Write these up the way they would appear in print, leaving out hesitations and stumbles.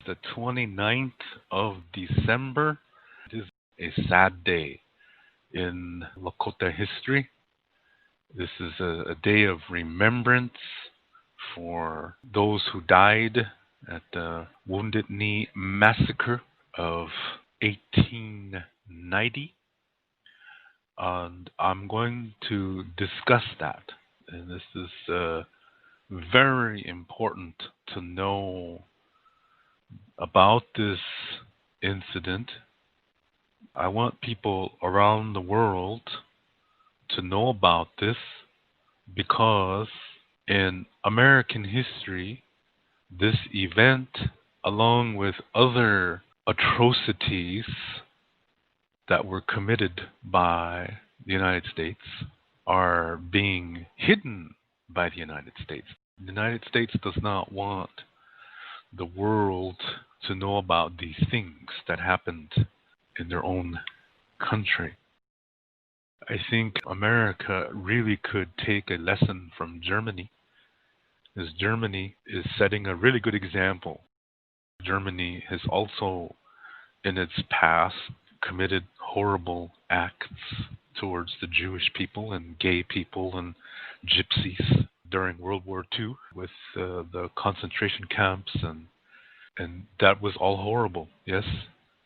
the 29th of December. It is a sad day in Lakota history. This is a day of remembrance for those who died at the Wounded Knee Massacre of 1890. And I'm going to discuss that. And this is very important to know about this incident. I want people around the world to know about this because in American history, this event, along with other atrocities that were committed by the United States, are being hidden by the United States. The United States does not want the world to know about these things that happened in their own country. I think America really could take a lesson from Germany, as Germany is setting a really good example. Germany has also, in its past, committed horrible acts towards the Jewish people and gay people and gypsies during World War II with the concentration camps, and that was all horrible. Yes,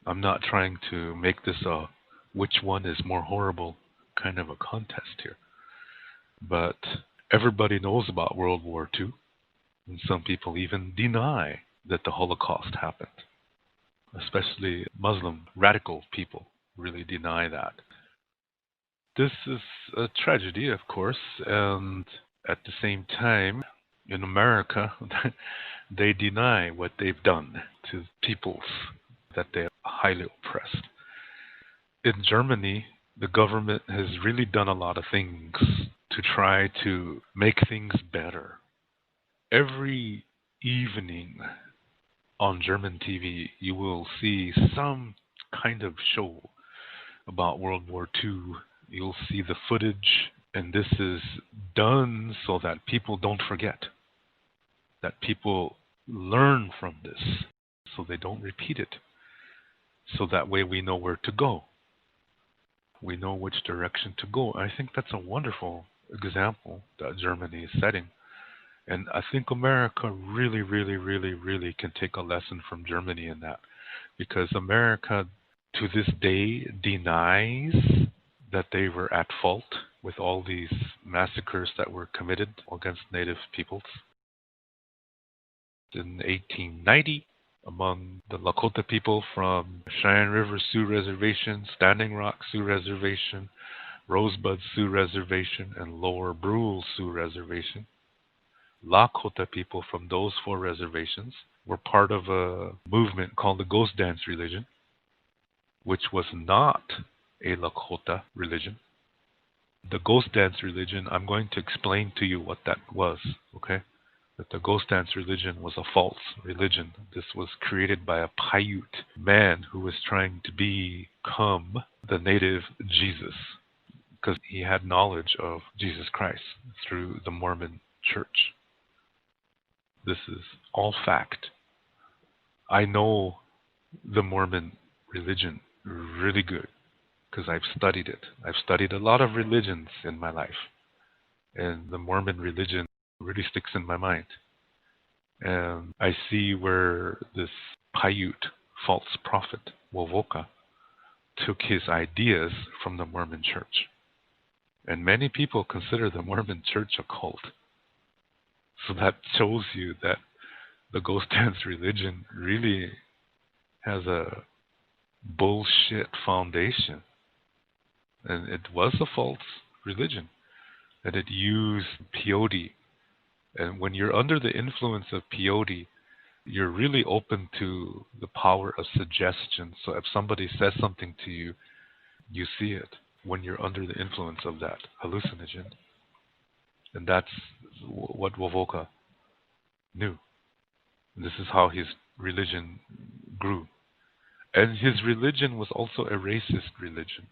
I'm not trying to make this a which one is more horrible kind of a contest here, but everybody knows about World War II, and some people even deny that the Holocaust happened. Especially Muslim radical people really deny that. This is a tragedy, of course, and at the same time, in America, they deny what they've done to peoples that they are highly oppressed. In Germany, the government has really done a lot of things to try to make things better. Every evening on German TV, you will see some kind of show about World War II. You'll see the footage, and this is done so that people don't forget, that people learn from this, so they don't repeat it. So that way we know where to go. We know which direction to go. I think that's a wonderful example that Germany is setting. And I think America really, really, really, really can take a lesson from Germany in that. Because America, to this day, denies that they were at fault with all these massacres that were committed against Native peoples. In 1890, among the Lakota people from Cheyenne River Sioux Reservation, Standing Rock Sioux Reservation, Rosebud Sioux Reservation, and Lower Brule Sioux Reservation, Lakota people from those four reservations were part of a movement called the Ghost Dance religion, which was not a Lakota religion. The Ghost Dance religion, I'm going to explain to you what that was, okay? That the Ghost Dance religion was a false religion. This was created by a Paiute man who was trying to become the native Jesus, because he had knowledge of Jesus Christ through the Mormon church. This is all fact. I know the Mormon religion really good because I've studied it. I've studied a lot of religions in my life, and the Mormon religion really sticks in my mind. And I see where this Paiute false prophet, Wovoka, took his ideas from the Mormon church. And many people consider the Mormon church a cult. So that shows you that the Ghost Dance religion really has a bullshit foundation. And it was a false religion. And it used peyote. And when you're under the influence of peyote, you're really open to the power of suggestion. So if somebody says something to you, you see it when you're under the influence of that hallucinogen. And that's what Wovoka knew. This is how his religion grew. And his religion was also a racist religion,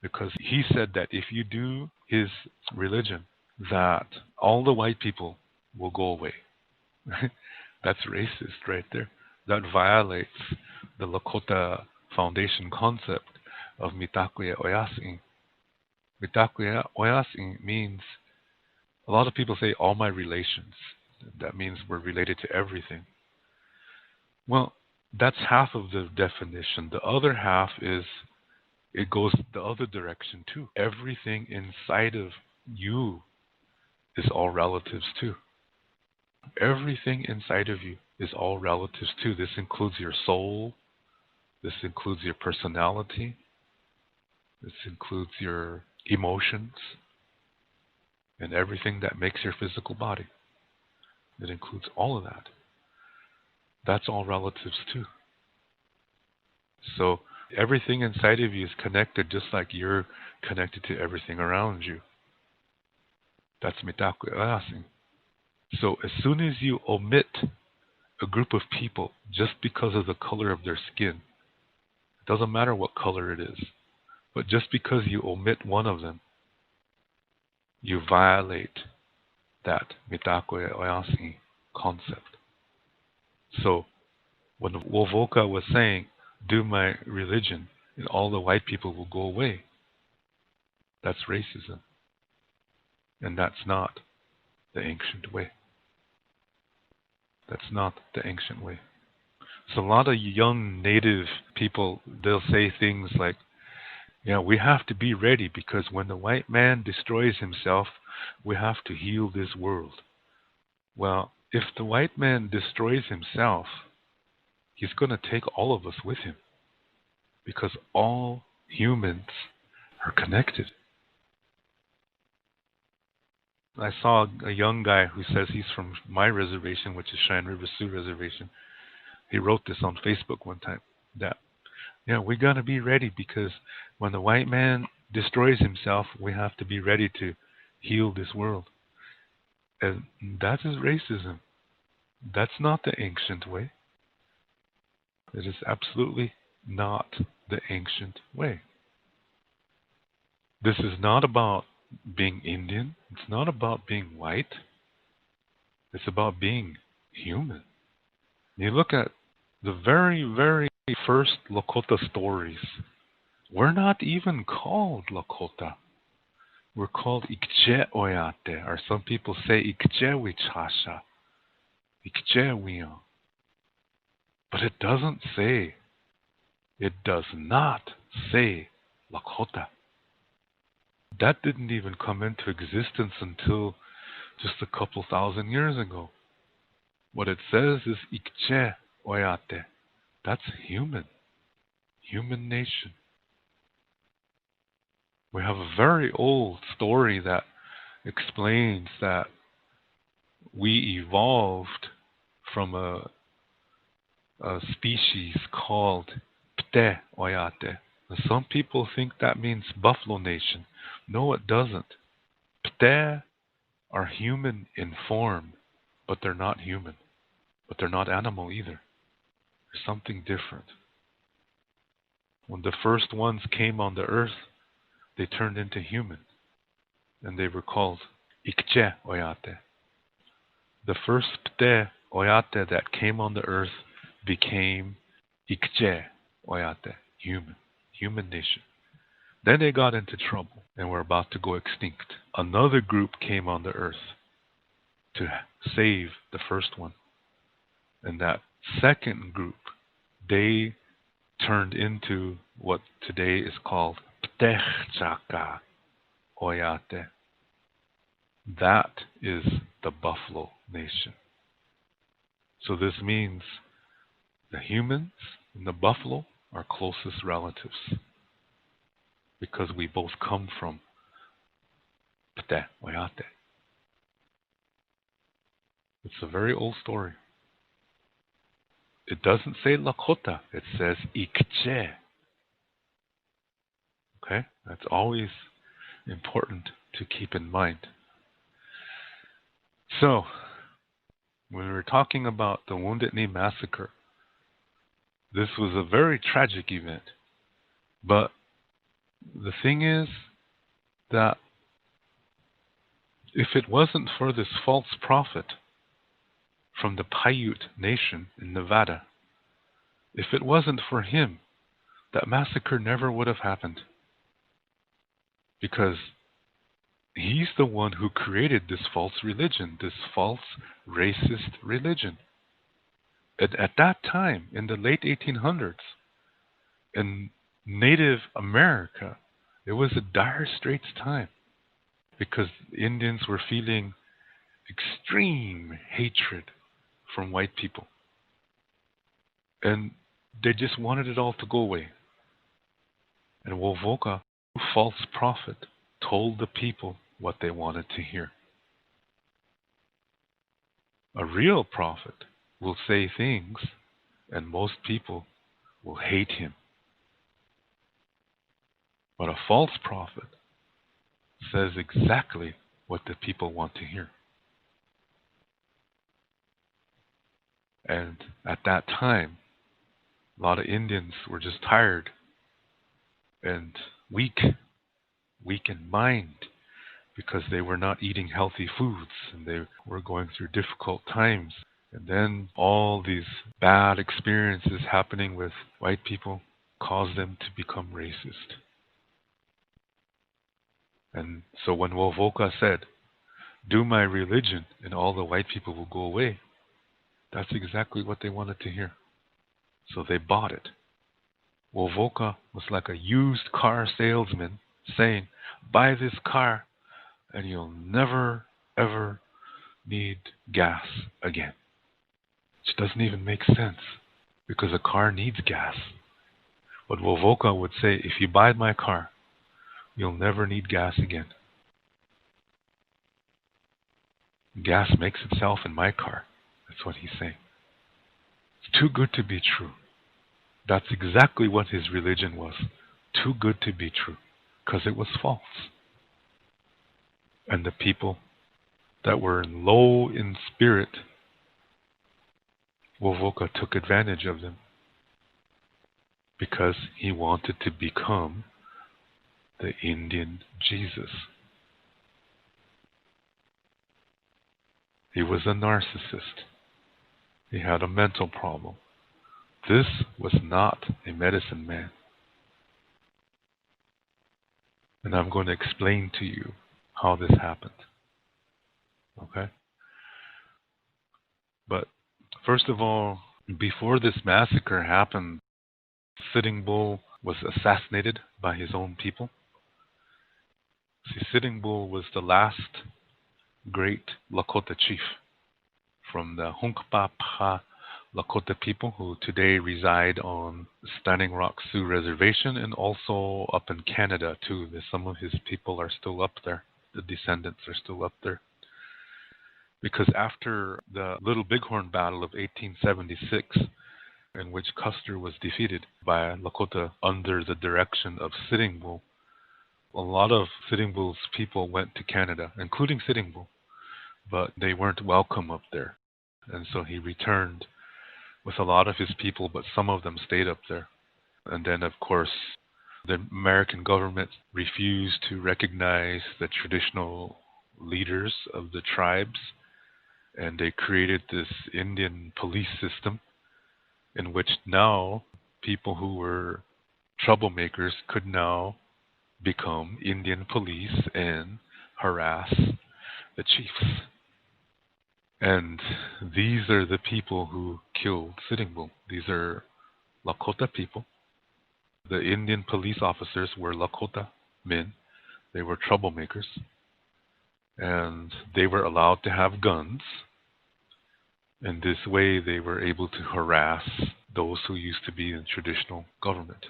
because he said that if you do his religion, that all the white people will go away. That's racist right there. that violates the Lakota Foundation concept of Mitakuye Oyasing. Mitakuye Oyasing means, a lot of people say all my relations. That means we're related to everything. Well, that's half of the definition. The other half is it goes the other direction too. Everything inside of you is all relatives too. Everything inside of you is all relatives too. This includes your soul. This includes your personality. This includes your emotions and everything that makes your physical body. It includes all of that. That's all relatives too. So everything inside of you is connected just like you're connected to everything around you. That's Mitakuye Oyasing. So as soon as you omit a group of people just because of the color of their skin, it doesn't matter what color it is, but just because you omit one of them, you violate that Mitakuye Oyasing concept. So when Wovoka was saying, do my religion and all the white people will go away, that's racism. And that's not the ancient way. That's not the ancient way. So a lot of young native people, they'll say things like, yeah, we have to be ready because when the white man destroys himself, we have to heal this world. Well, if the white man destroys himself, he's going to take all of us with him because all humans are connected. I saw a young guy who says he's from my reservation, which is Cheyenne River Sioux Reservation. He wrote this on Facebook one time, that, yeah, we got to be ready because when the white man destroys himself, we have to be ready to heal this world. And that is racism. That's not the ancient way. It is absolutely not the ancient way. This is not about being Indian. It's not about being white. It's about being human. You look at the very, very first Lakota stories. We're not even called Lakota. We're called Itazipco-Oyate, or some people say Itazipco-Sicangu, Itazipco-Sicangu. But it doesn't say, it does not say Lakota. That didn't even come into existence until just a couple thousand years ago. What it says is Itazipco-Oyate. That's human. Human nation. We have a very old story that explains that we evolved from a species called Pte-Oyate. Some people think that means Buffalo Nation. No, it doesn't. Pte are human in form, but they're not human. But they're not animal either. There's something different. When the first ones came on the earth, they turned into human, and they were called Itazipco-Oyate. The first Pte-Oyate that came on the earth became Itazipco-Oyate, human nation. Then they got into trouble and were about to go extinct. Another group came on the earth to save the first one. And that second group, they turned into what today is called Pte-Oyate. That is the Buffalo Nation. So this means the humans and the buffalo are closest relatives because we both come from Pte-Oyate. It's a very old story. It doesn't say Lakota, it says Ikche. Okay? That's always important to keep in mind. So, when we were talking about the Wounded Knee Massacre, this was a very tragic event. But the thing is that if it wasn't for this false prophet from the Paiute Nation in Nevada, If it wasn't for him, that massacre never would have happened. Because he's the one who created this false religion, this false racist religion. At that time, in the late 1800s, in Native America, it was a dire straits time because Indians were feeling extreme hatred from white people. And they just wanted it all to go away. And Wovoka, a false prophet, told the people what they wanted to hear. A real prophet will say things, and most people will hate him. But a false prophet says exactly what the people want to hear. And at that time, a lot of Indians were just tired and weak in mind because they were not eating healthy foods and they were going through difficult times. And then all these bad experiences happening with white people caused them to become racist. And so when Wovoka said, "Do my religion and all the white people will go away," that's exactly what they wanted to hear. So they bought it. Wovoka was like a used car salesman saying, "Buy this car and you'll never, ever need gas again." Which doesn't even make sense because a car needs gas. But Wovoka would say, "If you buy my car, you'll never need gas again. Gas makes itself in my car." That's what he's saying. It's too good to be true. That's exactly what his religion was. Too good to be true. Because it was false. And the people that were low in spirit, Wovoka took advantage of them. Because he wanted to become the Indian Jesus. He was a narcissist. He had a mental problem. This was not a medicine man. And I'm going to explain to you how this happened. Okay? But first of all, before this massacre happened, Sitting Bull was assassinated by his own people. See, Sitting Bull was the last great Lakota chief from the Hunkpapa Lakota people who today reside on Standing Rock Sioux Reservation and also up in Canada too. Some of his people are still up there. The descendants are still up there. Because after the Little Bighorn Battle of 1876, in which Custer was defeated by Lakota under the direction of Sitting Bull, a lot of Sitting Bull's people went to Canada, including Sitting Bull, but they weren't welcome up there. And so he returned with a lot of his people, but some of them stayed up there. And then, of course, the American government refused to recognize the traditional leaders of the tribes, and they created this Indian police system in which now people who were troublemakers could now become Indian police and harass the chiefs. And these are the people who killed Sitting Bull. These are Lakota people. The Indian police officers were Lakota men. They were troublemakers. And they were allowed to have guns. And this way they were able to harass those who used to be in traditional government.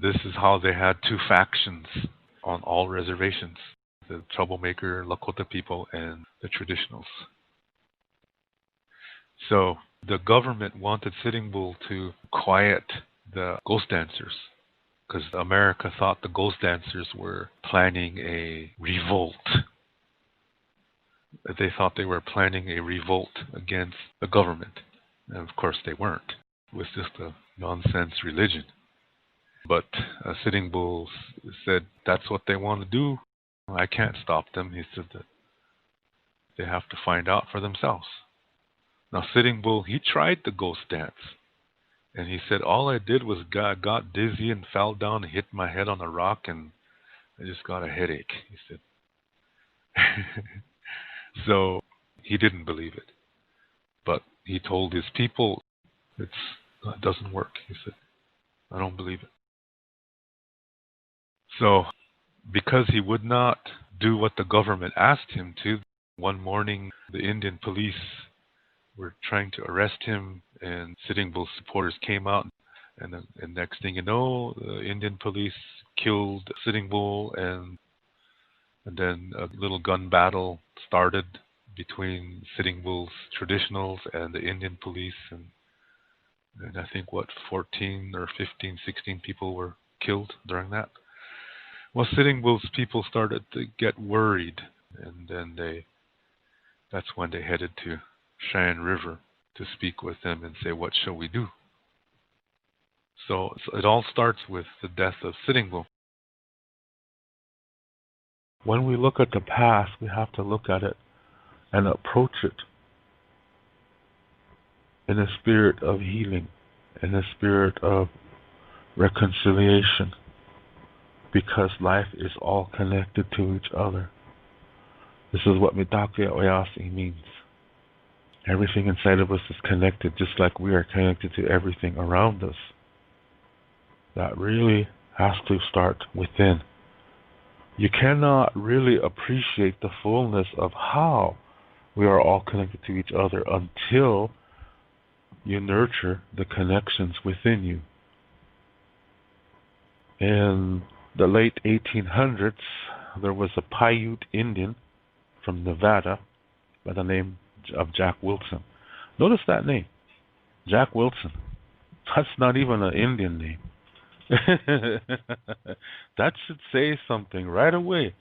This is how they had two factions on all reservations: the troublemaker Lakota people and the traditionals. So the government wanted Sitting Bull to quiet the ghost dancers because America thought the ghost dancers were planning a revolt. They thought they were planning a revolt against the government. And of course they weren't. It was just a nonsense religion. But Sitting Bull said that's what they want to do. I can't stop them. He said that they have to find out for themselves. Now, Sitting Bull, he tried the ghost dance. And he said, all I did was got dizzy and fell down and hit my head on a rock, and I just got a headache, he said. So he didn't believe it. But he told his people, it doesn't work, he said. I don't believe it. So because he would not do what the government asked him to, one morning the Indian police were trying to arrest him, and Sitting Bull supporters came out, and next thing you know, the Indian police killed Sitting Bull, and then a little gun battle started between Sitting Bull's traditionals and the Indian police, and I think 14 or 15, 16 people were killed during that. Well, Sitting Bull's people started to get worried, and then that's when they headed to Cheyenne River to speak with them and say, what shall we do? So it all starts with the death of Sitting Bull. When we look at the past, we have to look at it and approach it in a spirit of healing, in a spirit of reconciliation, because life is all connected to each other. This is what Mitake Oyasi means. Everything inside of us is connected, just like we are connected to everything around us. That really has to start within. You cannot really appreciate the fullness of how we are all connected to each other until you nurture the connections within you. In the late 1800s, there was a Paiute Indian from Nevada by the name of Jack Wilson. Notice that name, Jack Wilson. That's not even an Indian name. That should say something right away.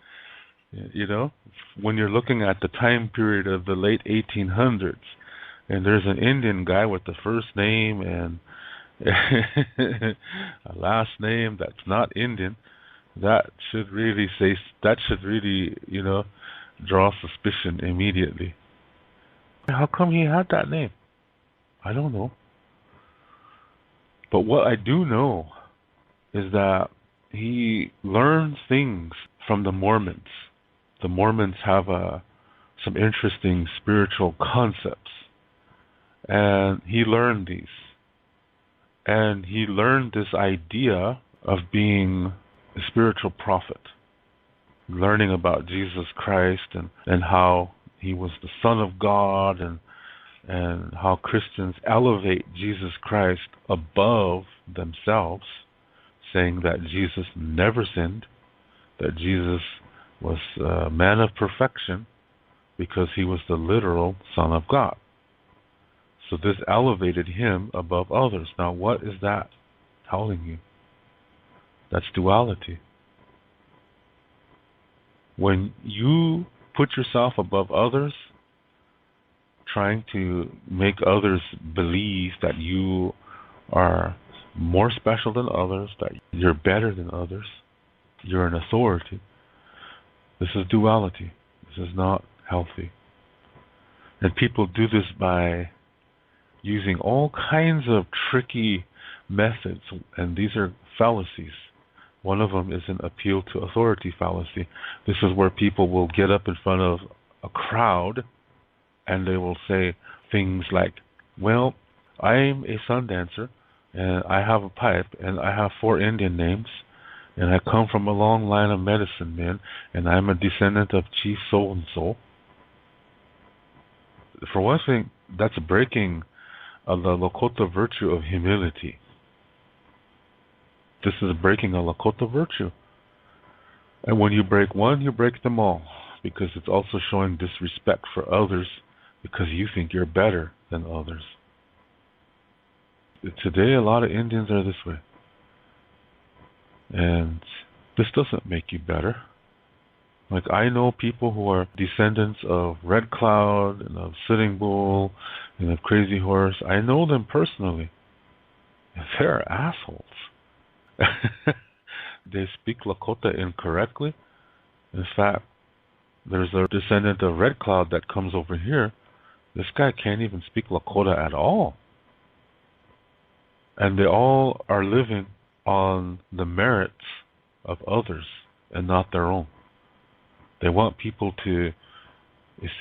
You know, when you're looking at the time period of the late 1800s, and there's an Indian guy with the first name and a last name that's not Indian, that should really draw suspicion immediately. How come he had that name? I don't know. But what I do know is that he learned things from the Mormons. The Mormons have some interesting spiritual concepts, and he learned these. And he learned this idea of being a spiritual prophet, learning about Jesus Christ and how he was the Son of God, and how Christians elevate Jesus Christ above themselves, saying that Jesus never sinned, that Jesus was a man of perfection because he was the literal Son of God. So this elevated him above others. Now, what is that telling you? That's duality. When you put yourself above others, trying to make others believe that you are more special than others, that you're better than others, you're an authority. This is duality. This is not healthy. And people do this by using all kinds of tricky methods, and these are fallacies. One of them is an appeal to authority fallacy. This is where people will get up in front of a crowd and they will say things like, well, I'm a sun dancer, and I have a pipe, and I have 4 Indian names, and I come from a long line of medicine men, and I'm a descendant of Chief so-and-so. For one thing, that's breaking the Lakota virtue of humility. This is breaking a Lakota virtue. And when you break one, you break them all, because it's also showing disrespect for others because you think you're better than others. Today, a lot of Indians are this way. And this doesn't make you better. Like, I know people who are descendants of Red Cloud and of Sitting Bull and of Crazy Horse. I know them personally. And they're assholes. They speak Lakota incorrectly. In fact, there's a descendant of Red Cloud that comes over here This guy can't even speak Lakota at all. And they all are living on the merits of others and not their own. They want people to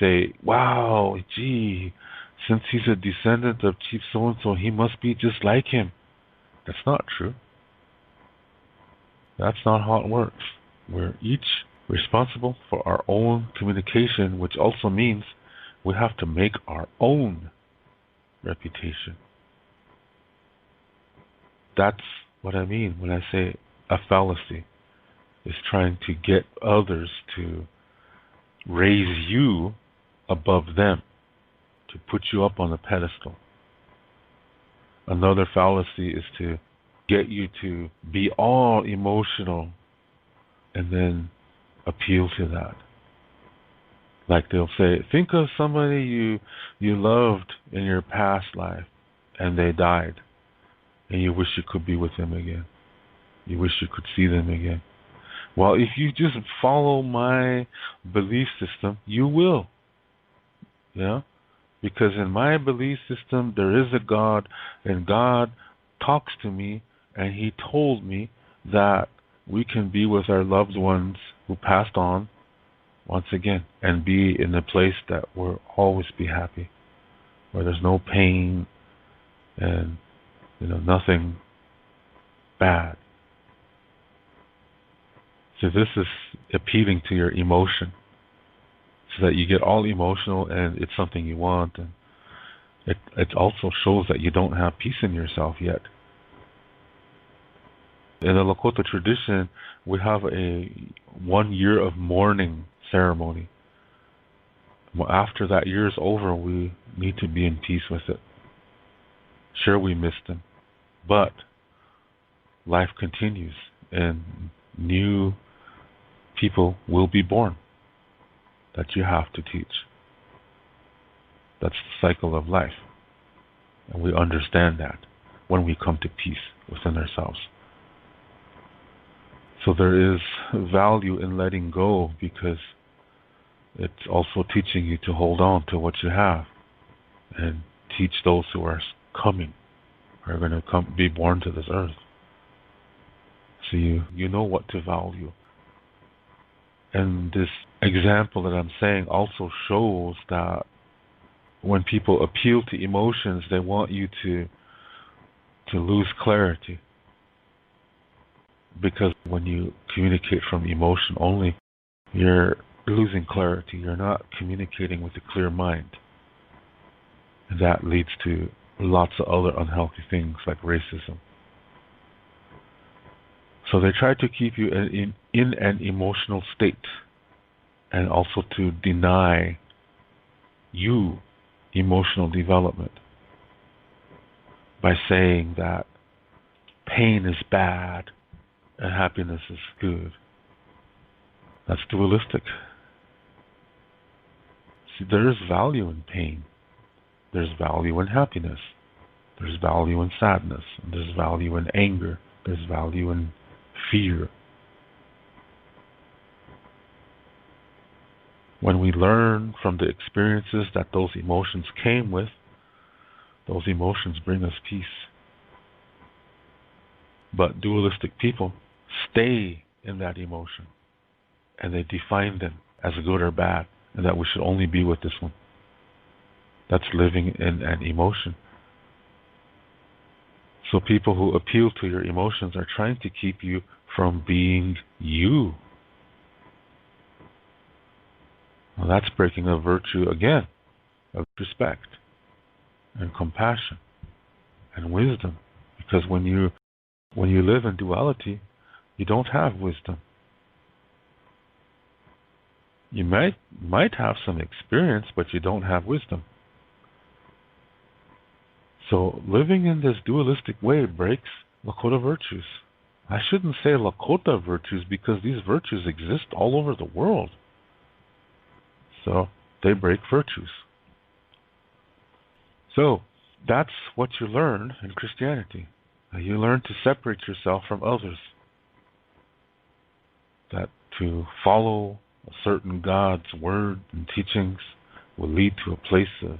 say, wow, gee, since he's a descendant of Chief so-and-so, he must be just like him. That's not true. That's not how it works. We're each responsible for our own communication, which also means we have to make our own reputation. That's what I mean when I say a fallacy is trying to get others to raise you above them, to put you up on a pedestal. Another fallacy is to get you to be all emotional and then appeal to that. Like they'll say, think of somebody you loved in your past life and they died and you wish you could be with them again. You wish you could see them again. Well, if you just follow my belief system, you will. Yeah? Because in my belief system, there is a God, and God talks to me, and He told me that we can be with our loved ones who passed on once again and be in a place that we'll always be happy, where there's no pain and nothing bad. So this is appealing to your emotion, so that you get all emotional and it's something you want, and it also shows that you don't have peace in yourself yet. In the Lakota tradition, we have a 1 year of mourning ceremony. After that year is over, we need to be in peace with it. Sure, we missed them, but life continues and new people will be born that you have to teach. That's the cycle of life. And we understand that when we come to peace within ourselves. So there is value in letting go, because it's also teaching you to hold on to what you have and teach those who are coming, who are going to be born to this earth. So you know what to value. And this example that I'm saying also shows that when people appeal to emotions, they want you to lose clarity. Because when you communicate from emotion only, you're losing clarity. You're not communicating with a clear mind. And that leads to lots of other unhealthy things like racism. So they try to keep you in an emotional state, and also to deny you emotional development by saying that pain is bad and happiness is good. That's dualistic. See, there is value in pain. There's value in happiness. There's value in sadness. And there's value in anger. There's value in fear. When we learn from the experiences that those emotions came with, those emotions bring us peace. But dualistic people stay in that emotion, and they define them as good or bad, and that we should only be with this one. That's living in an emotion. So people who appeal to your emotions are trying to keep you from being you. Well, that's breaking a virtue again of respect and compassion and wisdom. Because when you live in duality, you don't have wisdom. You might have some experience, but you don't have wisdom. So living in this dualistic way breaks Lakota virtues. I shouldn't say Lakota virtues, because these virtues exist all over the world. So they break virtues. So that's what you learn in Christianity. You learn to separate yourself from others. That to follow a certain God's word and teachings will lead to a place of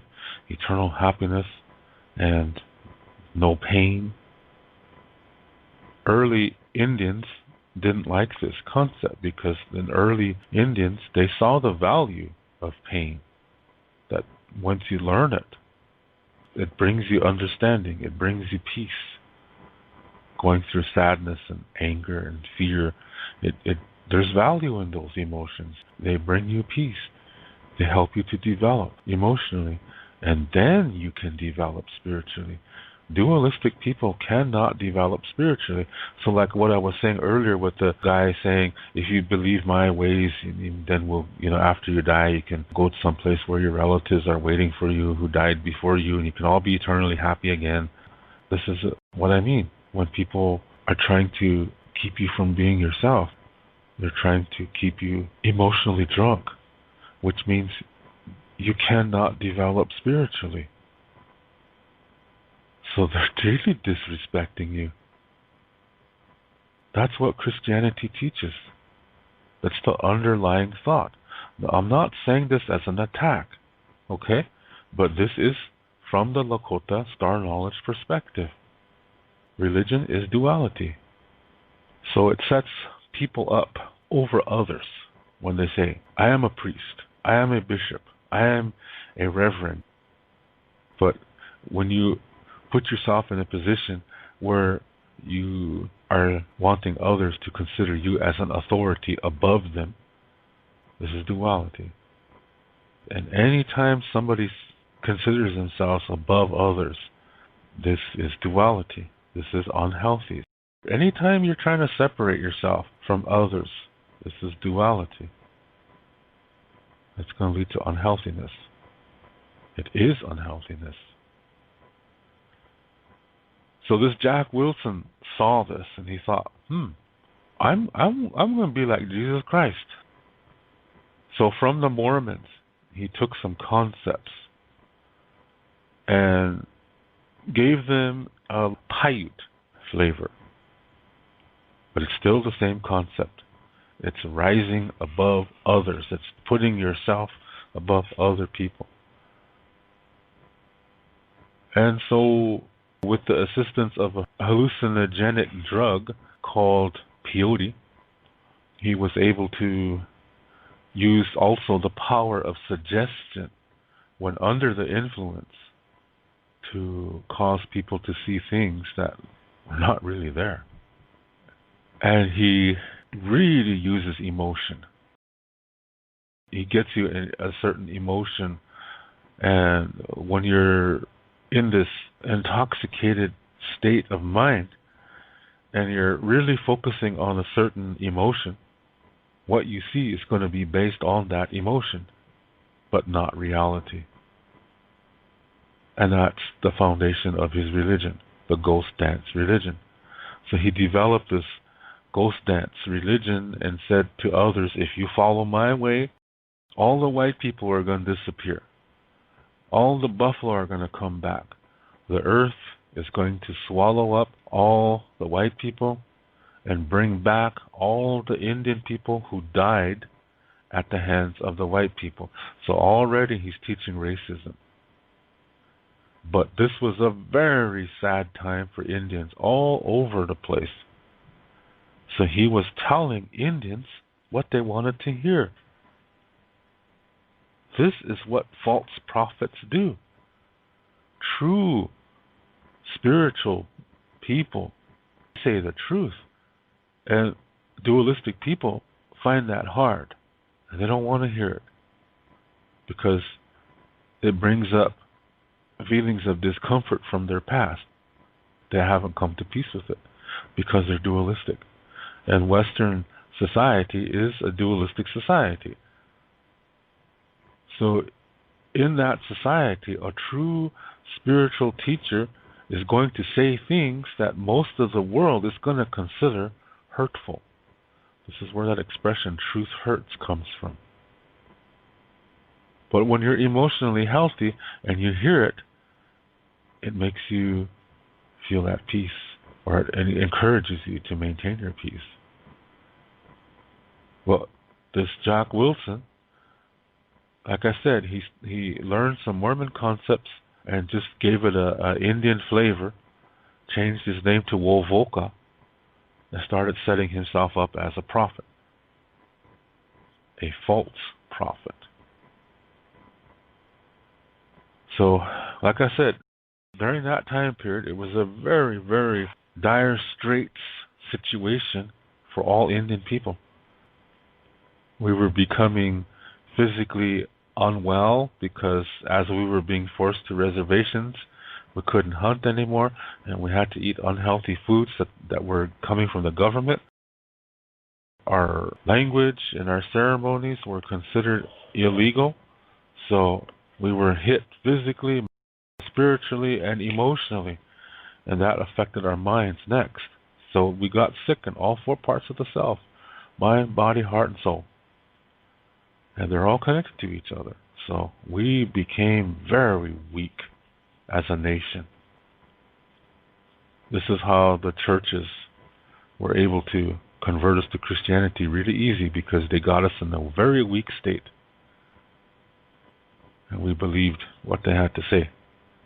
eternal happiness and no pain. Early Indians didn't like this concept because in early Indians, they saw the value of pain. That once you learn it, it brings you understanding, it brings you peace. Going through sadness and anger and fear, there's value in those emotions. They bring you peace. They help you to develop emotionally, and then you can develop spiritually. Dualistic people cannot develop spiritually. So like what I was saying earlier with the guy saying, if you believe my ways, then after you die, you can go to some place where your relatives are waiting for you who died before you, and you can all be eternally happy again. This is what I mean. When people are trying to keep you from being yourself, they're trying to keep you emotionally drunk, which means you cannot develop spiritually. So they're really disrespecting you. That's what Christianity teaches. That's the underlying thought. Now, I'm not saying this as an attack, okay? But this is from the Lakota Star Knowledge perspective. Religion is duality. So it sets people up over others when they say, I am a priest, I am a bishop, I am a reverend. But when you put yourself in a position where you are wanting others to consider you as an authority above them, this is duality. And anytime somebody considers themselves above others, this is duality. This is unhealthy. Anytime you're trying to separate yourself from others, this is duality. It's going to lead to unhealthiness. It is unhealthiness. So this Jack Wilson saw this and he thought, I'm going to be like Jesus Christ. So from the Mormons, he took some concepts and gave them a Paiute flavor. But it's still the same concept. It's rising above others. It's putting yourself above other people. And so, with the assistance of a hallucinogenic drug called peyote, he was able to use also the power of suggestion when under the influence to cause people to see things that were not really there. And he really uses emotion. He gets you in a certain emotion, and when you're in this intoxicated state of mind and you're really focusing on a certain emotion, what you see is going to be based on that emotion, but not reality. And that's the foundation of his religion, the ghost dance religion. So he developed this ghost dance religion and said to others, if you follow my way, all the white people are going to disappear. All the buffalo are going to come back. The earth is going to swallow up all the white people and bring back all the Indian people who died at the hands of the white people. So already he's teaching racism. But this was a very sad time for Indians all over the place. So he was telling Indians what they wanted to hear. This is what false prophets do. True spiritual people say the truth. And dualistic people find that hard. And they don't want to hear it. Because it brings up feelings of discomfort from their past. They haven't come to peace with it. Because they're dualistic. And Western society is a dualistic society. So in that society, a true spiritual teacher is going to say things that most of the world is going to consider hurtful. This is where that expression, truth hurts, comes from. But when you're emotionally healthy and you hear it, it makes you feel at peace, or it encourages you to maintain your peace. Well, this Jack Wilson like I said, he learned some Mormon concepts and just gave it a Indian flavor, changed his name to Wovoka, and started setting himself up as a prophet, a false prophet. So, like I said, during that time period, it was a very, very dire straits situation for all Indian people. We were becoming physically unwell because as we were being forced to reservations, we couldn't hunt anymore, and we had to eat unhealthy foods that were coming from the government. Our language and our ceremonies were considered illegal, so we were hit physically, spiritually, and emotionally, and that affected our minds next. So we got sick in all four parts of the self: mind, body, heart, and soul. And they're all connected to each other. So we became very weak as a nation. This is how the churches were able to convert us to Christianity really easy, because they got us in a very weak state. And we believed what they had to say.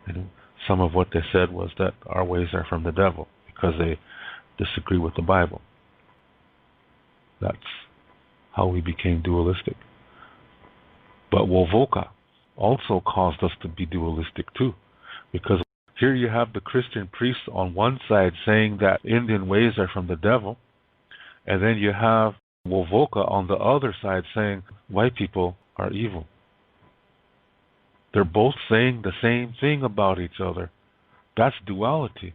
And some of what they said was that our ways are from the devil because they disagree with the Bible. That's how we became dualistic. But Wovoka also caused us to be dualistic too, because here you have the Christian priests on one side saying that Indian ways are from the devil, and then you have Wovoka on the other side saying white people are evil. They're both saying the same thing about each other. That's duality.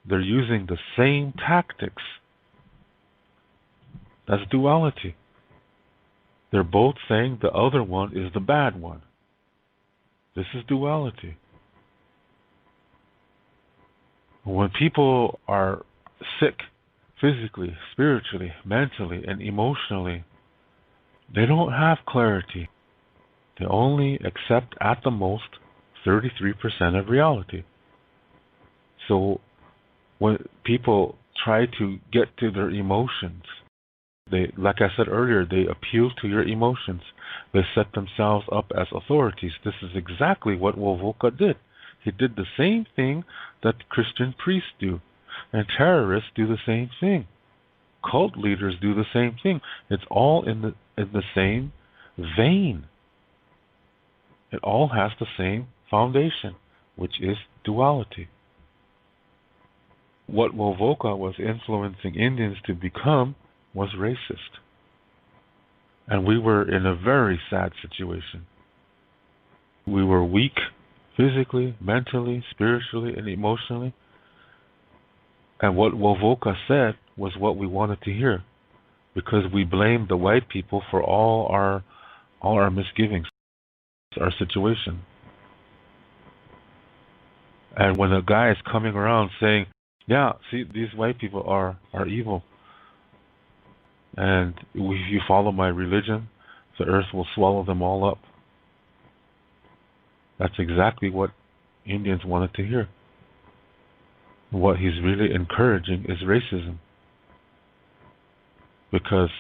They're using the same tactics. That's duality. They're both saying the other one is the bad one. This is duality. When people are sick physically, spiritually, mentally, and emotionally, they don't have clarity. They only accept at the most 33% of reality. So when people try to get to their emotions, they, like I said earlier, they appeal to your emotions. They set themselves up as authorities. This is exactly what Wovoka did. He did the same thing that Christian priests do. And terrorists do the same thing. Cult leaders do the same thing. It's all in the same vein. It all has the same foundation, which is duality. What Wovoka was influencing Indians to become was racist. And we were in a very sad situation. We were weak physically, mentally, spiritually, and emotionally. And what Wovoka said was what we wanted to hear, because we blamed the white people for all our misgivings, our situation. And when a guy is coming around saying, yeah, see, these white people are evil, and if you follow my religion, the earth will swallow them all up. That's exactly what Indians wanted to hear. What he's really encouraging is racism. Because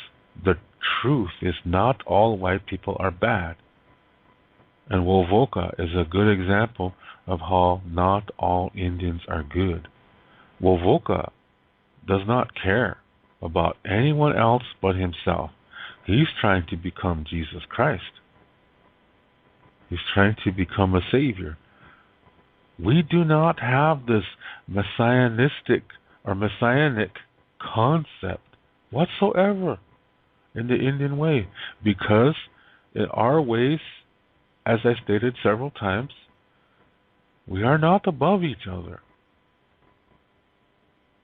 the truth is not all white people are bad. And Wovoka is a good example of how not all Indians are good. Wovoka does not care about anyone else but himself. He's trying to become Jesus Christ. He's trying to become a savior. We do not have this messianic concept whatsoever in the Indian way, because in our ways, as I stated several times, we are not above each other.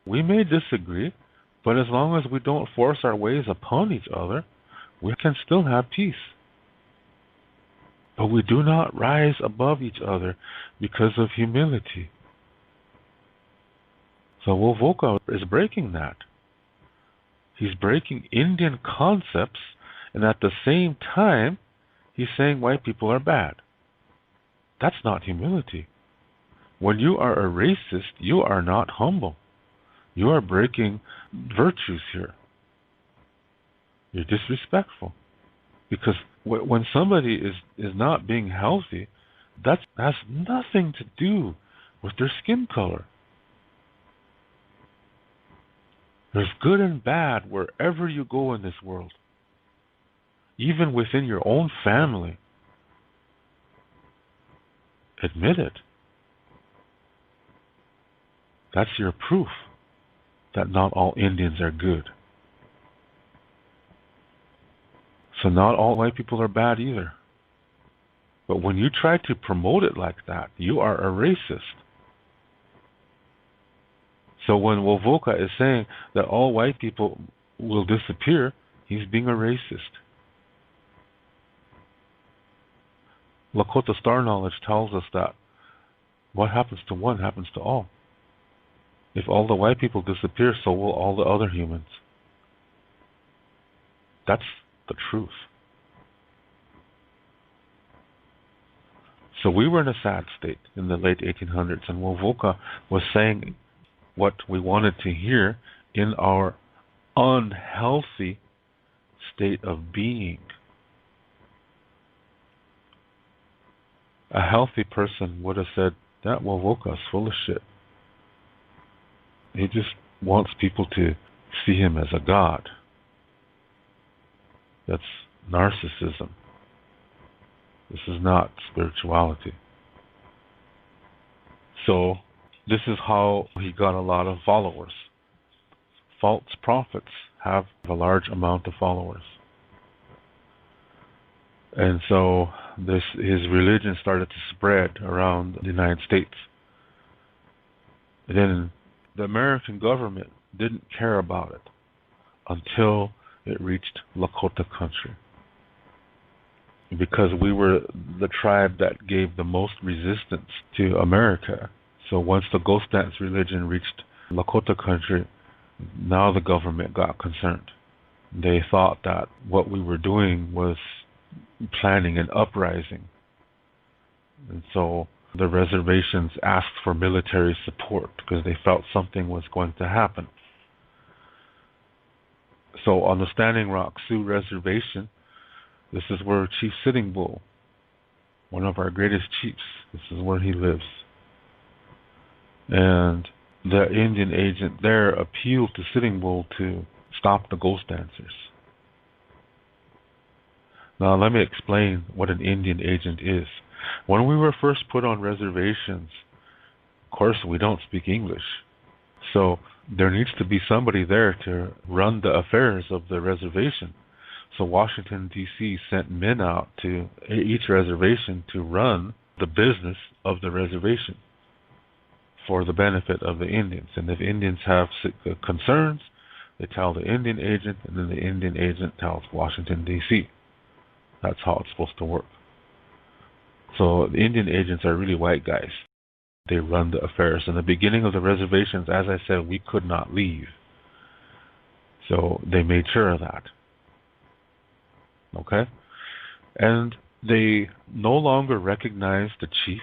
We may disagree, but as long as we don't force our ways upon each other, we can still have peace. But we do not rise above each other because of humility. So Wovoka is breaking that. He's breaking Indian concepts, and at the same time, he's saying white people are bad. That's not humility. When you are a racist, you are not humble. You are breaking virtues here. You're disrespectful. Because When somebody is not being healthy, that has nothing to do with their skin color. There's good and bad wherever you go in this world, even within your own family. Admit it. That's your proof that not all Indians are good. So not all white people are bad either. But when you try to promote it like that, you are a racist. So when Wovoka is saying that all white people will disappear, he's being a racist. Lakota Star Knowledge tells us that what happens to one happens to all. If all the white people disappear, so will all the other humans. That's the truth. So we were in a sad state in the late 1800s, and Wovoka was saying what we wanted to hear in our unhealthy state of being. A healthy person would have said, that Wovoka is full of shit. He just wants people to see him as a god. That's narcissism. This is not spirituality. So, this is how he got a lot of followers. False prophets have a large amount of followers. And so, his religion started to spread around the United States. And then the American government didn't care about it until it reached Lakota country. Because we were the tribe that gave the most resistance to America. So once the ghost dance religion reached Lakota country, now the government got concerned. They thought that what we were doing was planning an uprising. And so the reservations asked for military support because they felt something was going to happen. So on the Standing Rock Sioux Reservation, this is where Chief Sitting Bull, one of our greatest chiefs, this is where he lives. And the Indian agent there appealed to Sitting Bull to stop the ghost dancers. Now let me explain what an Indian agent is. When we were first put on reservations, of course we don't speak English. So there needs to be somebody there to run the affairs of the reservation. So Washington, D.C. sent men out to each reservation to run the business of the reservation for the benefit of the Indians. And if Indians have concerns, they tell the Indian agent, and then the Indian agent tells Washington, D.C. That's how it's supposed to work. So the Indian agents are really white guys. They run the affairs. In the beginning of the reservations, as I said, we could not leave. So they made sure of that. Okay? And they no longer recognized the chiefs.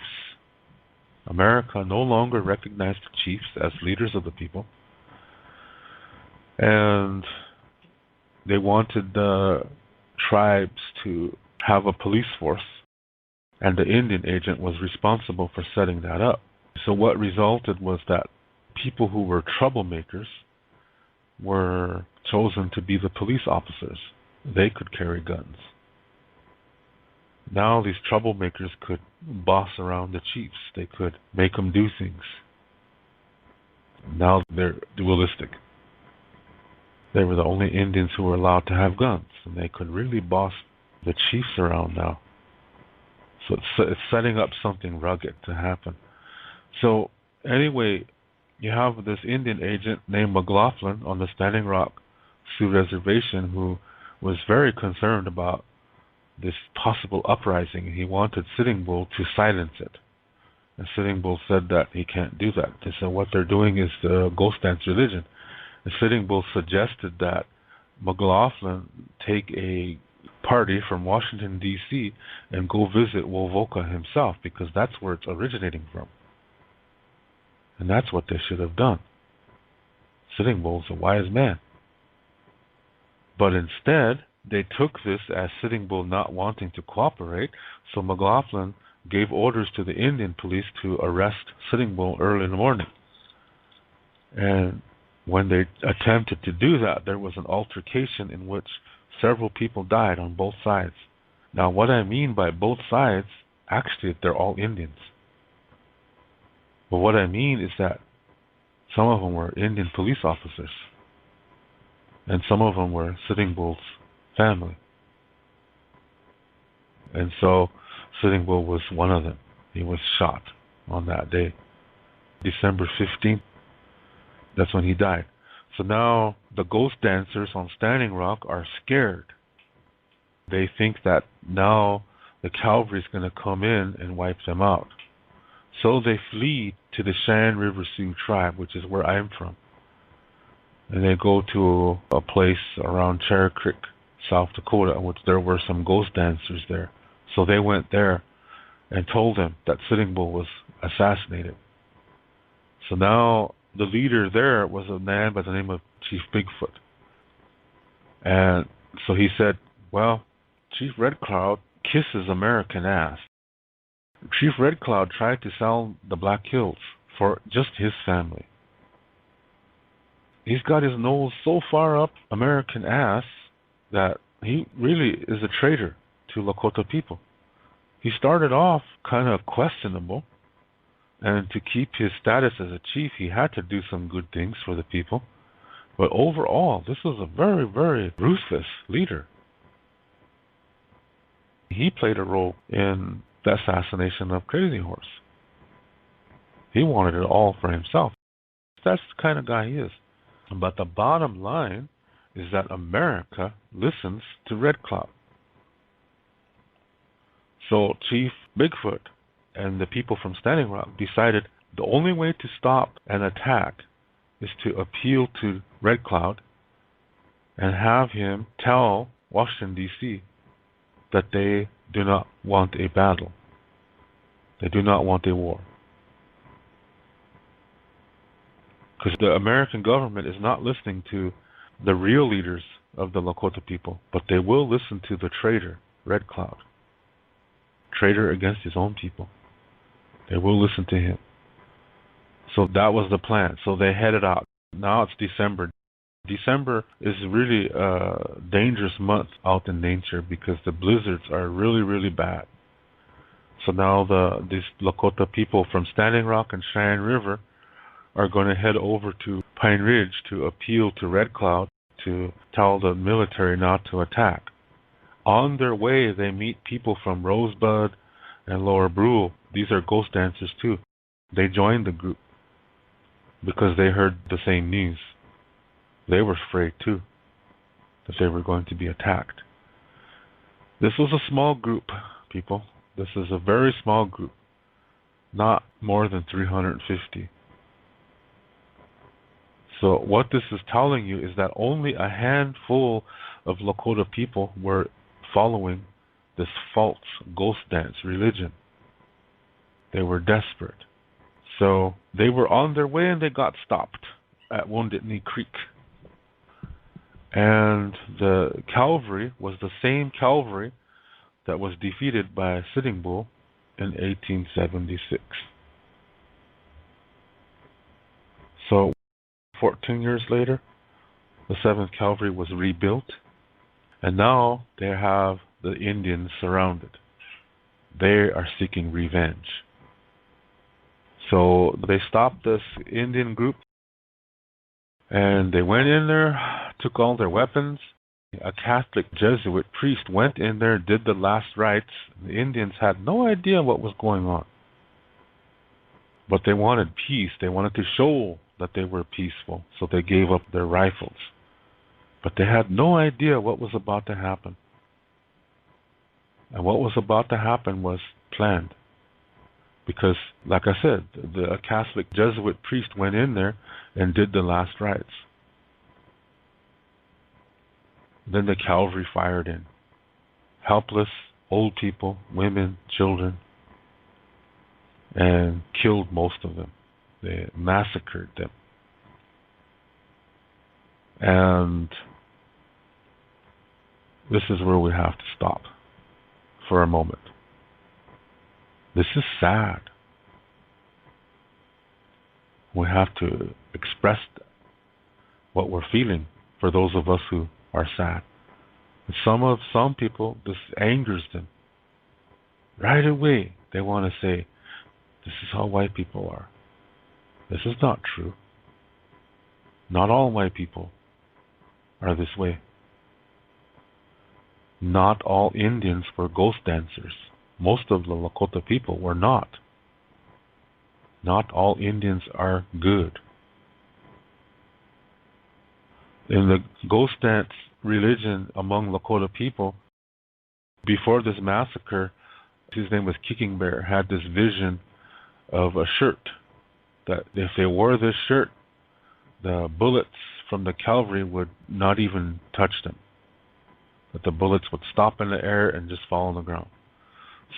America no longer recognized the chiefs as leaders of the people. And they wanted the tribes to have a police force. And the Indian agent was responsible for setting that up. So what resulted was that people who were troublemakers were chosen to be the police officers. They could carry guns. Now these troublemakers could boss around the chiefs. They could make them do things. Now they're dualistic. They were the only Indians who were allowed to have guns, and they could really boss the chiefs around now. So it's setting up something rugged to happen. So anyway, you have this Indian agent named McLaughlin on the Standing Rock Sioux Reservation who was very concerned about this possible uprising. He wanted Sitting Bull to silence it. And Sitting Bull said that he can't do that. They said what they're doing is the ghost dance religion. And Sitting Bull suggested that McLaughlin take a party from Washington, D.C. and go visit Wovoka himself because that's where it's originating from. And that's what they should have done. Sitting Bull's a wise man. But instead, they took this as Sitting Bull not wanting to cooperate, so McLaughlin gave orders to the Indian police to arrest Sitting Bull early in the morning. And when they attempted to do that, there was an altercation in which several people died on both sides. Now, what I mean by both sides, actually, they're all Indians. But what I mean is that some of them were Indian police officers, and some of them were Sitting Bull's family. And so Sitting Bull was one of them. He was shot on that day, December 15th. That's when he died. So now the ghost dancers on Standing Rock are scared. They think that now the cavalry is going to come in and wipe them out. So they flee to the Cheyenne River Sioux tribe, which is where I'm from. And they go to a place around Cherry Creek, South Dakota, in which there were some ghost dancers there. So they went there and told them that Sitting Bull was assassinated. So now the leader there was a man by the name of Chief Bigfoot. And so he said, well, Chief Red Cloud kisses American ass. Chief Red Cloud tried to sell the Black Hills for just his family. He's got his nose so far up American ass that he really is a traitor to Lakota people. He started off kind of questionable, and to keep his status as a chief, he had to do some good things for the people. But overall, this was a very, very ruthless leader. He played a role in the assassination of Crazy Horse. He wanted it all for himself. That's the kind of guy he is. But the bottom line is that America listens to Red Cloud. So Chief Bigfoot and the people from Standing Rock decided the only way to stop an attack is to appeal to Red Cloud and have him tell Washington, D.C. that they do not want a battle. They do not want a war. Because the American government is not listening to the real leaders of the Lakota people, but they will listen to the traitor, Red Cloud. Traitor against his own people. They will listen to him. So that was the plan. So they headed out. Now it's December. December is really a dangerous month out in nature because the blizzards are really, really bad. So now these Lakota people from Standing Rock and Cheyenne River are going to head over to Pine Ridge to appeal to Red Cloud to tell the military not to attack. On their way, they meet people from Rosebud and Lower Brule. These are ghost dancers too. They joined the group because they heard the same news. They were afraid too that they were going to be attacked. This was a small group, people. This is a very small group, not more than 350. So what this is telling you is that only a handful of Lakota people were following this false ghost dance religion. They were desperate. So they were on their way and they got stopped at Wounded Knee Creek. And the cavalry was the same cavalry that was defeated by Sitting Bull in 1876. So 14 years later, the 7th Cavalry was rebuilt, and now they have the Indians surrounded. They are seeking revenge. So they stopped this Indian group, and they went in there, took all their weapons. A Catholic Jesuit priest went in there, did the last rites. The Indians had no idea what was going on. But they wanted peace. They wanted to show that they were peaceful, so they gave up their rifles. But they had no idea what was about to happen. And what was about to happen was planned. Because, like I said, the Catholic Jesuit priest went in there and did the last rites. Then the cavalry fired in. Helpless, old people, women, children, and killed most of them. They massacred them. And This is where we have to stop for a moment. This is sad. We have to express what we're feeling for those of us who are sad. And some people, this angers them. Right away, they want to say, this is how white people are. This is not true. Not all white people are this way. Not all Indians were ghost dancers. Most of the Lakota people were not. Not all Indians are good. In the ghost dance religion among Lakota people, before this massacre, his name was Kicking Bear, had this vision of a shirt that if they wore this shirt, the bullets from the cavalry would not even touch them. That the bullets would stop in the air and just fall on the ground.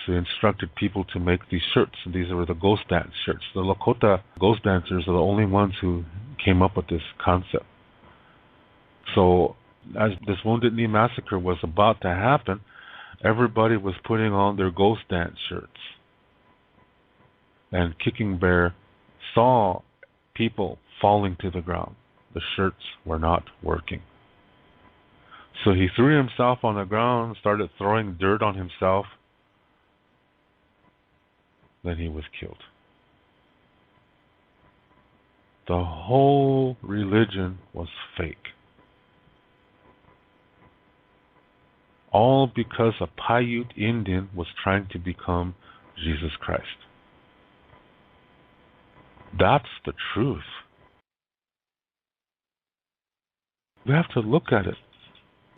So he instructed people to make these shirts. These were the ghost dance shirts. The Lakota ghost dancers are the only ones who came up with this concept. So as this Wounded Knee Massacre was about to happen, everybody was putting on their ghost dance shirts. And Kicking Bear saw people falling to the ground. The shirts were not working. So he threw himself on the ground, started throwing dirt on himself. Then he was killed. The whole religion was fake. All because a Paiute Indian was trying to become Jesus Christ. That's the truth. We have to look at it.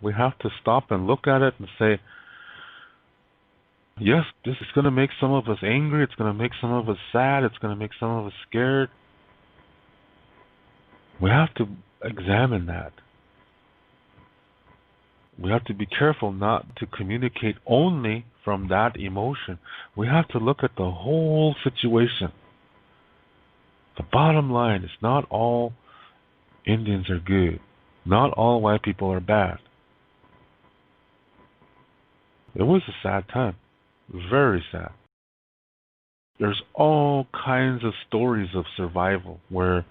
We have to stop and look at it and say, yes, this is going to make some of us angry. It's going to make some of us sad. It's going to make some of us scared. We have to examine that. We have to be careful not to communicate only from that emotion. We have to look at the whole situation. The bottom line is not all Indians are good. Not all white people are bad. It was a sad time. Very sad. There's all kinds of stories of survival where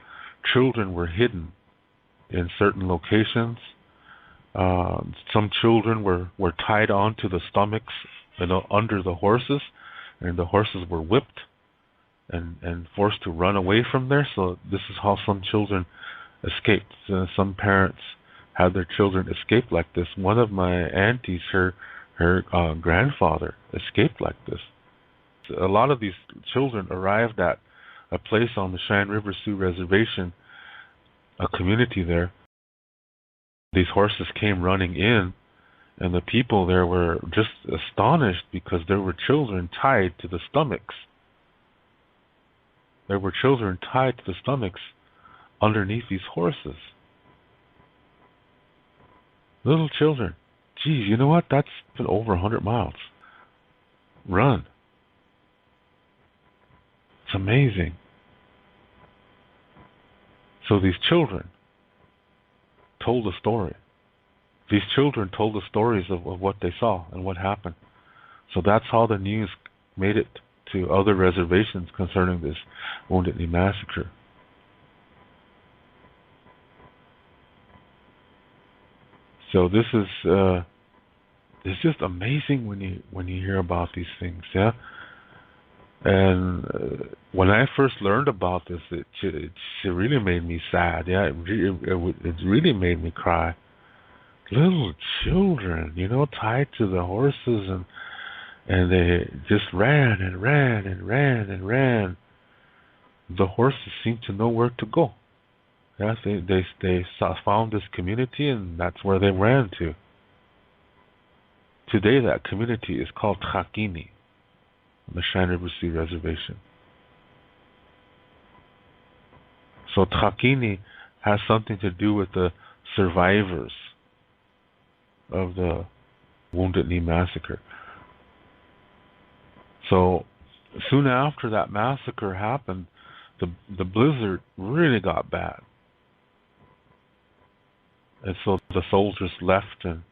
children were hidden in certain locations. Some children were tied onto the stomachs, under the horses, and the horses were whipped and forced to run away from there. So this is how some children escaped. Some parents had their children escape like this. One of my aunties, her grandfather escaped like this. A lot of these children arrived at a place on the Cheyenne River Sioux Reservation, a community there. These horses came running in, and the people there were just astonished because there were children tied to the stomachs. There were children tied to the stomachs underneath these horses. Little children. Geez, you know what? That's been over 100 miles. Run. It's amazing. So these children told a story. These children told the stories of what they saw and what happened. So that's how the news made it to other reservations concerning this Wounded Knee Massacre. So this is it's just amazing when you hear about these things, yeah. And when I first learned about this, it really made me sad. Yeah, it really made me cry. Little children, tied to the horses, and they just ran and ran and ran and ran. The horses seemed to know where to go. Yeah, they found this community, and that's where they ran to. Today, that community is called Trakini, on the Cheyenne River Sioux Reservation. So Trakini has something to do with the survivors of the Wounded Knee Massacre. So soon after that massacre happened, the blizzard really got bad. And so the soldiers left, and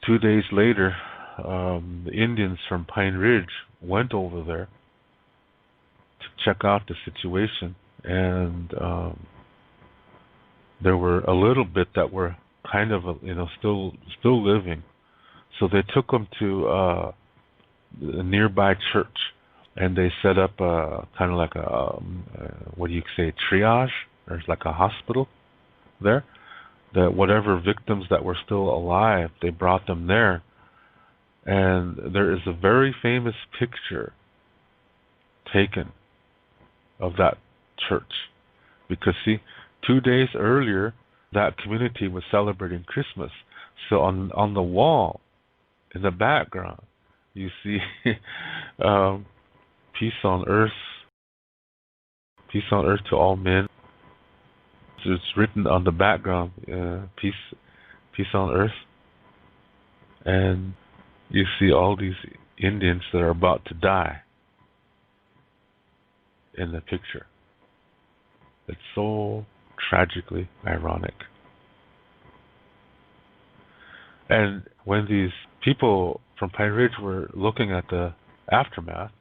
2 days later, the Indians from Pine Ridge went over there to check out the situation, and there were a little bit that were kind of, still living. So they took them to a nearby church, and they set up kind of like a what do you say, triage? There's like a hospital there. That whatever victims that were still alive, they brought them there. And there is a very famous picture taken of that church. Because, see, 2 days earlier, that community was celebrating Christmas. So on the wall, in the background, you see peace on earth to all men. So it's written on the background, peace on earth. And you see all these Indians that are about to die in the picture. It's so tragically ironic. And when these people from Pine Ridge were looking at the aftermath,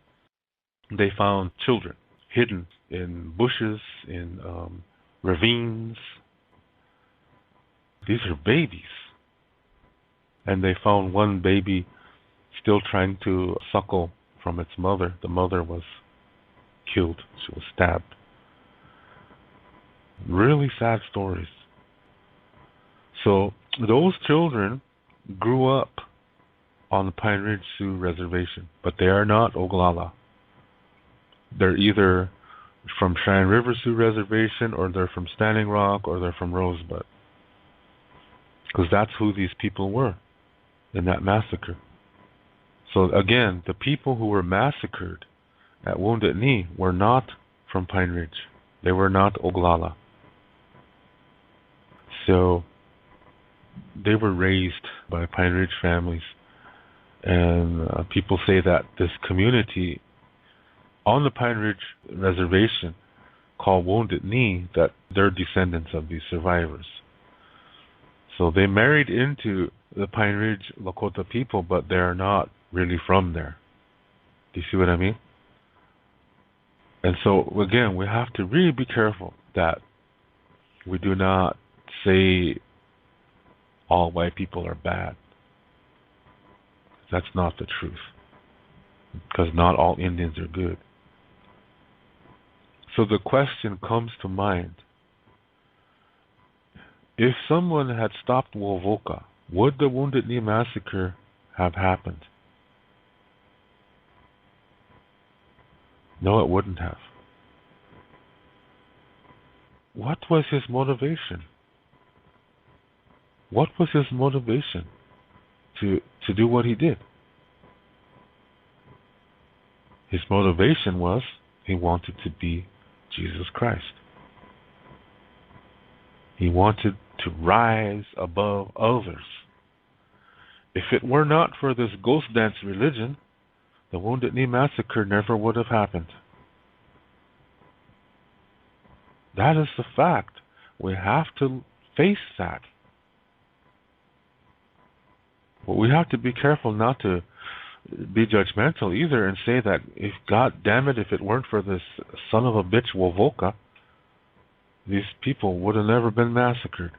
they found children hidden in bushes, in ravines. These are babies. And they found one baby still trying to suckle from its mother. The mother was killed. She was stabbed. Really sad stories. So those children grew up on the Pine Ridge Sioux Reservation, but they are not Oglala. They're either from Cheyenne River Sioux Reservation, or they're from Standing Rock, or they're from Rosebud. Because that's who these people were in that massacre. So again, the people who were massacred at Wounded Knee were not from Pine Ridge. They were not Oglala. So they were raised by Pine Ridge families. And people say that this community on the Pine Ridge Reservation called Wounded Knee, that they're descendants of these survivors. So they married into the Pine Ridge Lakota people, but they're not really from there. Do you see what I mean? And so, again, we have to really be careful that we do not say all white people are bad. That's not the truth. Because not all Indians are good. So the question comes to mind. If someone had stopped Wovoka, would the Wounded Knee Massacre have happened? No, it wouldn't have. What was his motivation? What was his motivation to do what he did? His motivation was he wanted to be Jesus Christ. He wanted to rise above others. If it were not for this ghost dance religion, the Wounded Knee Massacre never would have happened. That is the fact. We have to face that. But we have to be careful not to be judgmental either and say that if, God damn it, if it weren't for this son of a bitch Wovoka, these people would have never been massacred.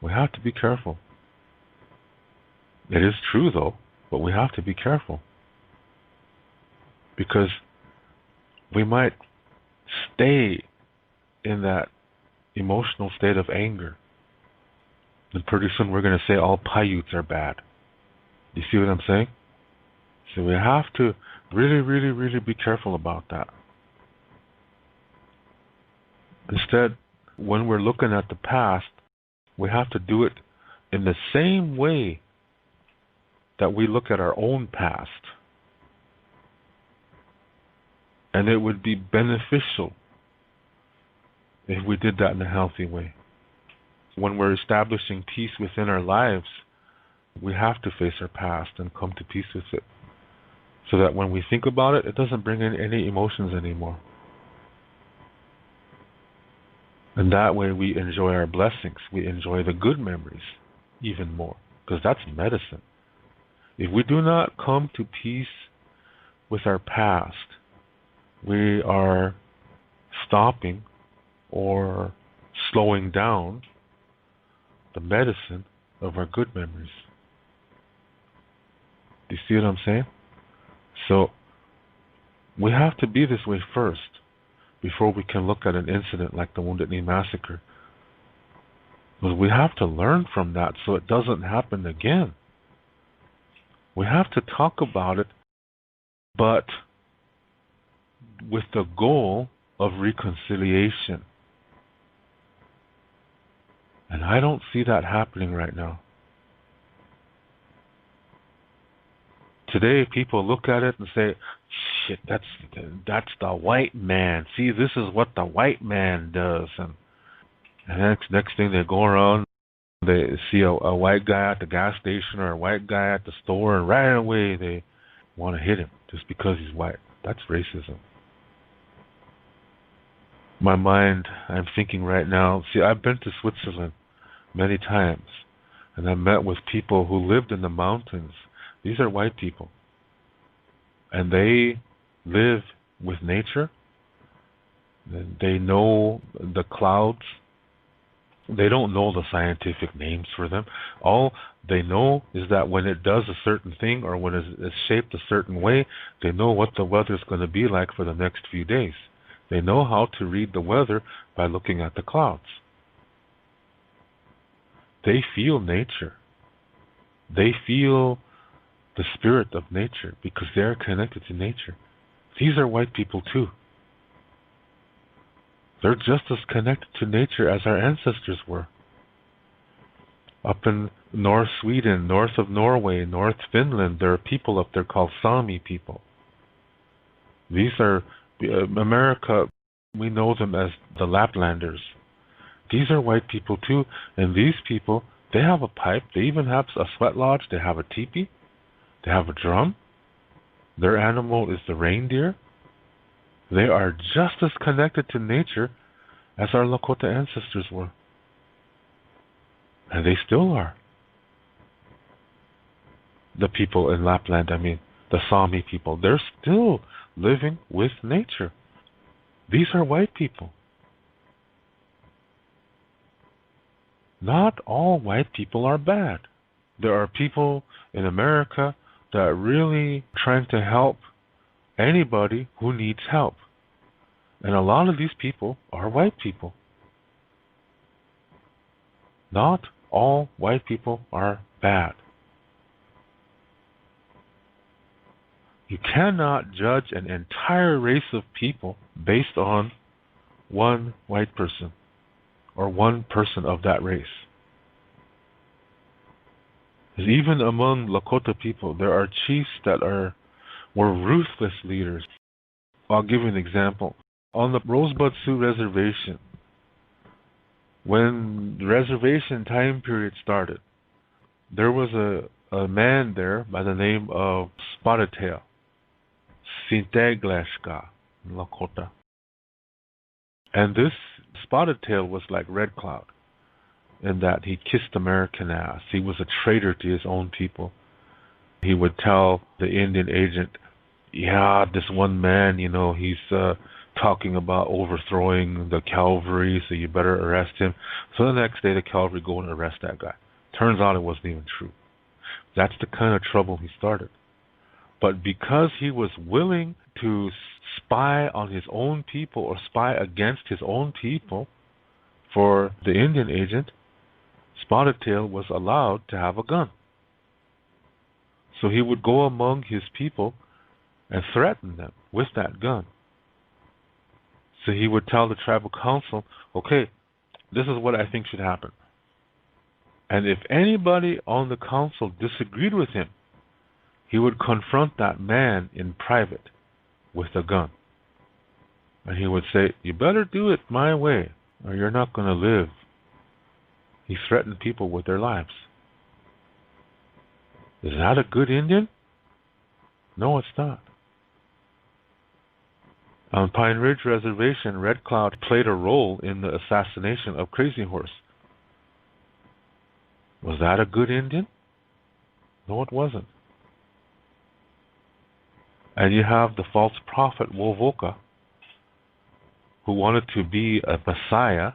We have to be careful. It is true though, but we have to be careful. Because we might stay in that emotional state of anger. And pretty soon we're going to say all Paiutes are bad. You see what I'm saying? So we have to really, really, really be careful about that. Instead, when we're looking at the past, we have to do it in the same way that we look at our own past. And it would be beneficial if we did that in a healthy way. When we're establishing peace within our lives, we have to face our past and come to peace with it. So that when we think about it, it doesn't bring in any emotions anymore. And that way we enjoy our blessings. We enjoy the good memories even more. Because that's medicine. If we do not come to peace with our past, we are stopping or slowing down the medicine of our good memories. Do you see what I'm saying? So we have to be this way first before we can look at an incident like the Wounded Knee Massacre. But we have to learn from that so it doesn't happen again. We have to talk about it, but with the goal of reconciliation. And I don't see that happening right now. Today, people look at it and say, shit, that's the white man. See, this is what the white man does. And next thing they go around, they see a white guy at the gas station or a white guy at the store, and right away they want to hit him just because he's white. That's racism. My mind, I'm thinking right now, see, I've been to Switzerland many times, and I met with people who lived in the mountains. These are white people, and they live with nature. They know the clouds. They don't know the scientific names for them. All they know is that when it does a certain thing or when it's shaped a certain way, they know what the weather's going to be like for the next few days. They know how to read the weather by looking at the clouds. They feel nature. They feel the spirit of nature because they're connected to nature. These are white people too. They're just as connected to nature as our ancestors were. Up in North Sweden, north of Norway, North Finland, there are people up there called Sami people. These are, America, we know them as the Laplanders. These are white people too, and these people, they have a pipe, they even have a sweat lodge, they have a teepee, they have a drum. Their animal is the reindeer. They are just as connected to nature as our Lakota ancestors were. And they still are. The people in Lapland, the Sami people, they're still living with nature. These are white people. Not all white people are bad. There are people in America that are really trying to help anybody who needs help. And a lot of these people are white people. Not all white people are bad. You cannot judge an entire race of people based on one white person or one person of that race. Because even among Lakota people, there are chiefs that were ruthless leaders. I'll give you an example. On the Rosebud Sioux Reservation, when the reservation time period started, there was a man there by the name of Spotted Tail, Sintegleshka, Lakota. And this Spotted Tail was like Red Cloud, in that he kissed American ass. He was a traitor to his own people. He would tell the Indian agent, yeah, this one man, he's talking about overthrowing the cavalry, so you better arrest him. So the next day the cavalry go and arrest that guy. Turns out it wasn't even true. That's the kind of trouble he started. But because he was willing to spy on his own people or spy against his own people for the Indian agent, Spotted Tail was allowed to have a gun. So he would go among his people and threaten them with that gun. So he would tell the tribal council, okay, this is what I think should happen. And if anybody on the council disagreed with him, he would confront that man in private with a gun. And he would say, you better do it my way, or you're not going to live. He threatened people with their lives. Is that a good Indian? No, it's not. On Pine Ridge Reservation, Red Cloud played a role in the assassination of Crazy Horse. Was that a good Indian? No, it wasn't. And you have the false prophet Wovoka, who wanted to be a messiah.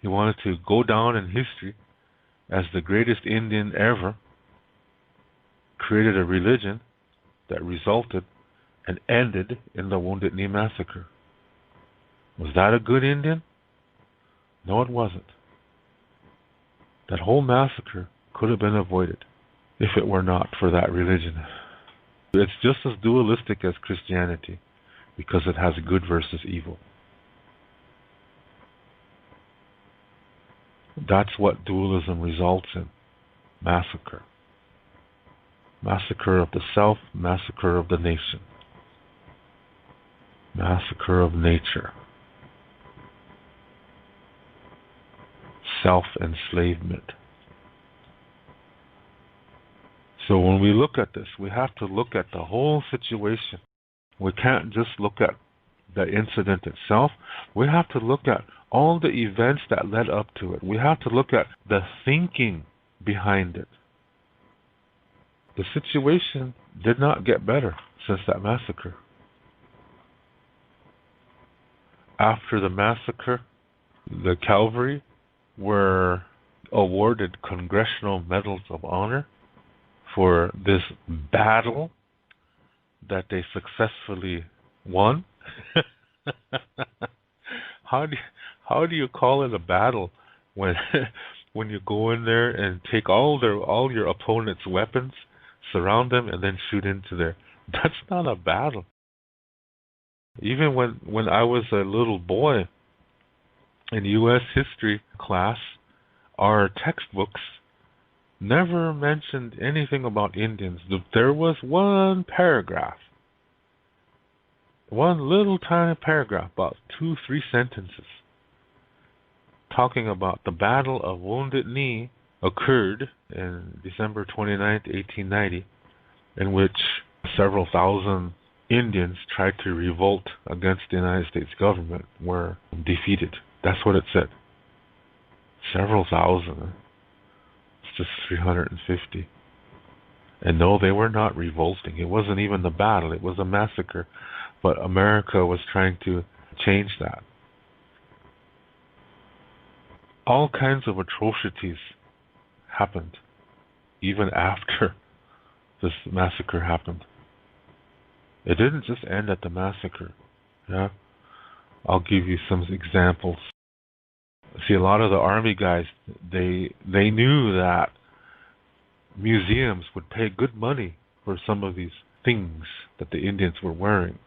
He wanted to go down in history as the greatest Indian ever, created a religion that resulted and ended in the Wounded Knee Massacre. Was that a good Indian? No, it wasn't. That whole massacre could have been avoided if it were not for that religion. It's just as dualistic as Christianity because it has good versus evil. That's what dualism results in. Massacre. Massacre of the self, massacre of the nation. Massacre of nature. Self-enslavement. So when we look at this, we have to look at the whole situation. We can't just look at the incident itself. We have to look at all the events that led up to it. We have to look at the thinking behind it. The situation did not get better since that massacre. After the massacre, the cavalry were awarded Congressional Medals of Honor for this battle that they successfully won. How do you call it a battle when when you go in there and take all your opponent's weapons, surround them, and then shoot into there? That's not a battle. Even when I was a little boy in U.S. history class, our textbooks never mentioned anything about Indians. There was one paragraph, one little tiny paragraph, about 2-3 sentences, talking about the Battle of Wounded Knee occurred in December 29th, 1890, in which several thousand Indians tried to revolt against the United States government, were defeated. That's what it said. Several thousand. It's just 350. And no, they were not revolting. It wasn't even the battle. It was a massacre. But America was trying to change that. All kinds of atrocities happened even after this massacre happened. It didn't just end at the massacre. Yeah? I'll give you some examples. See, a lot of the army guys, they knew that museums would pay good money for some of these things that the Indians were wearing.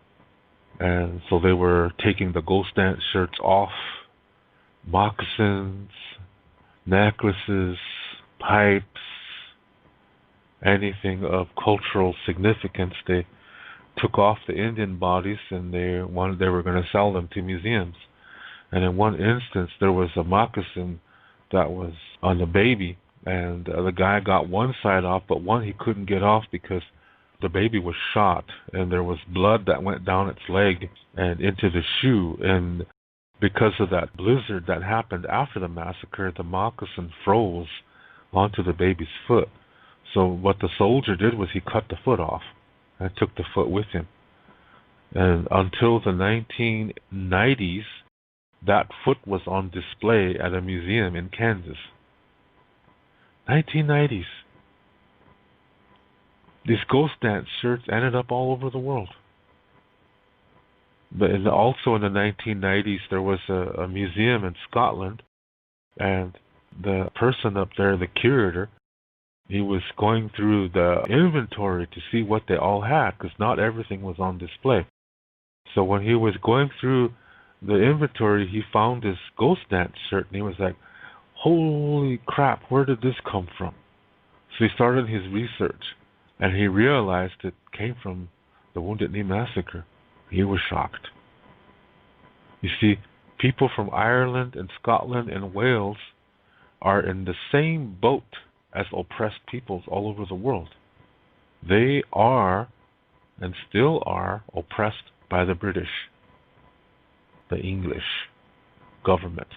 And so they were taking the ghost dance shirts off, moccasins, necklaces, pipes, anything of cultural significance. They took off the Indian bodies and they were going to sell them to museums. And in one instance, there was a moccasin that was on the baby, and the guy got one side off, but one he couldn't get off because the baby was shot, and there was blood that went down its leg and into the shoe. And because of that blizzard that happened after the massacre, the moccasin froze onto the baby's foot. So what the soldier did was he cut the foot off and took the foot with him. And until the 1990s, that foot was on display at a museum in Kansas. 1990s. These ghost dance shirts ended up all over the world. But also in the 1990s, there was a museum in Scotland, and the person up there, the curator, he was going through the inventory to see what they all had, because not everything was on display. So when he was going through the inventory, he found this ghost dance shirt, and he was like, holy crap, where did this come from? So he started his research, and he realized it came from the Wounded Knee Massacre. He was shocked. You see, people from Ireland and Scotland and Wales are in the same boat as oppressed peoples all over the world. They are, and still are, oppressed by the British. The English government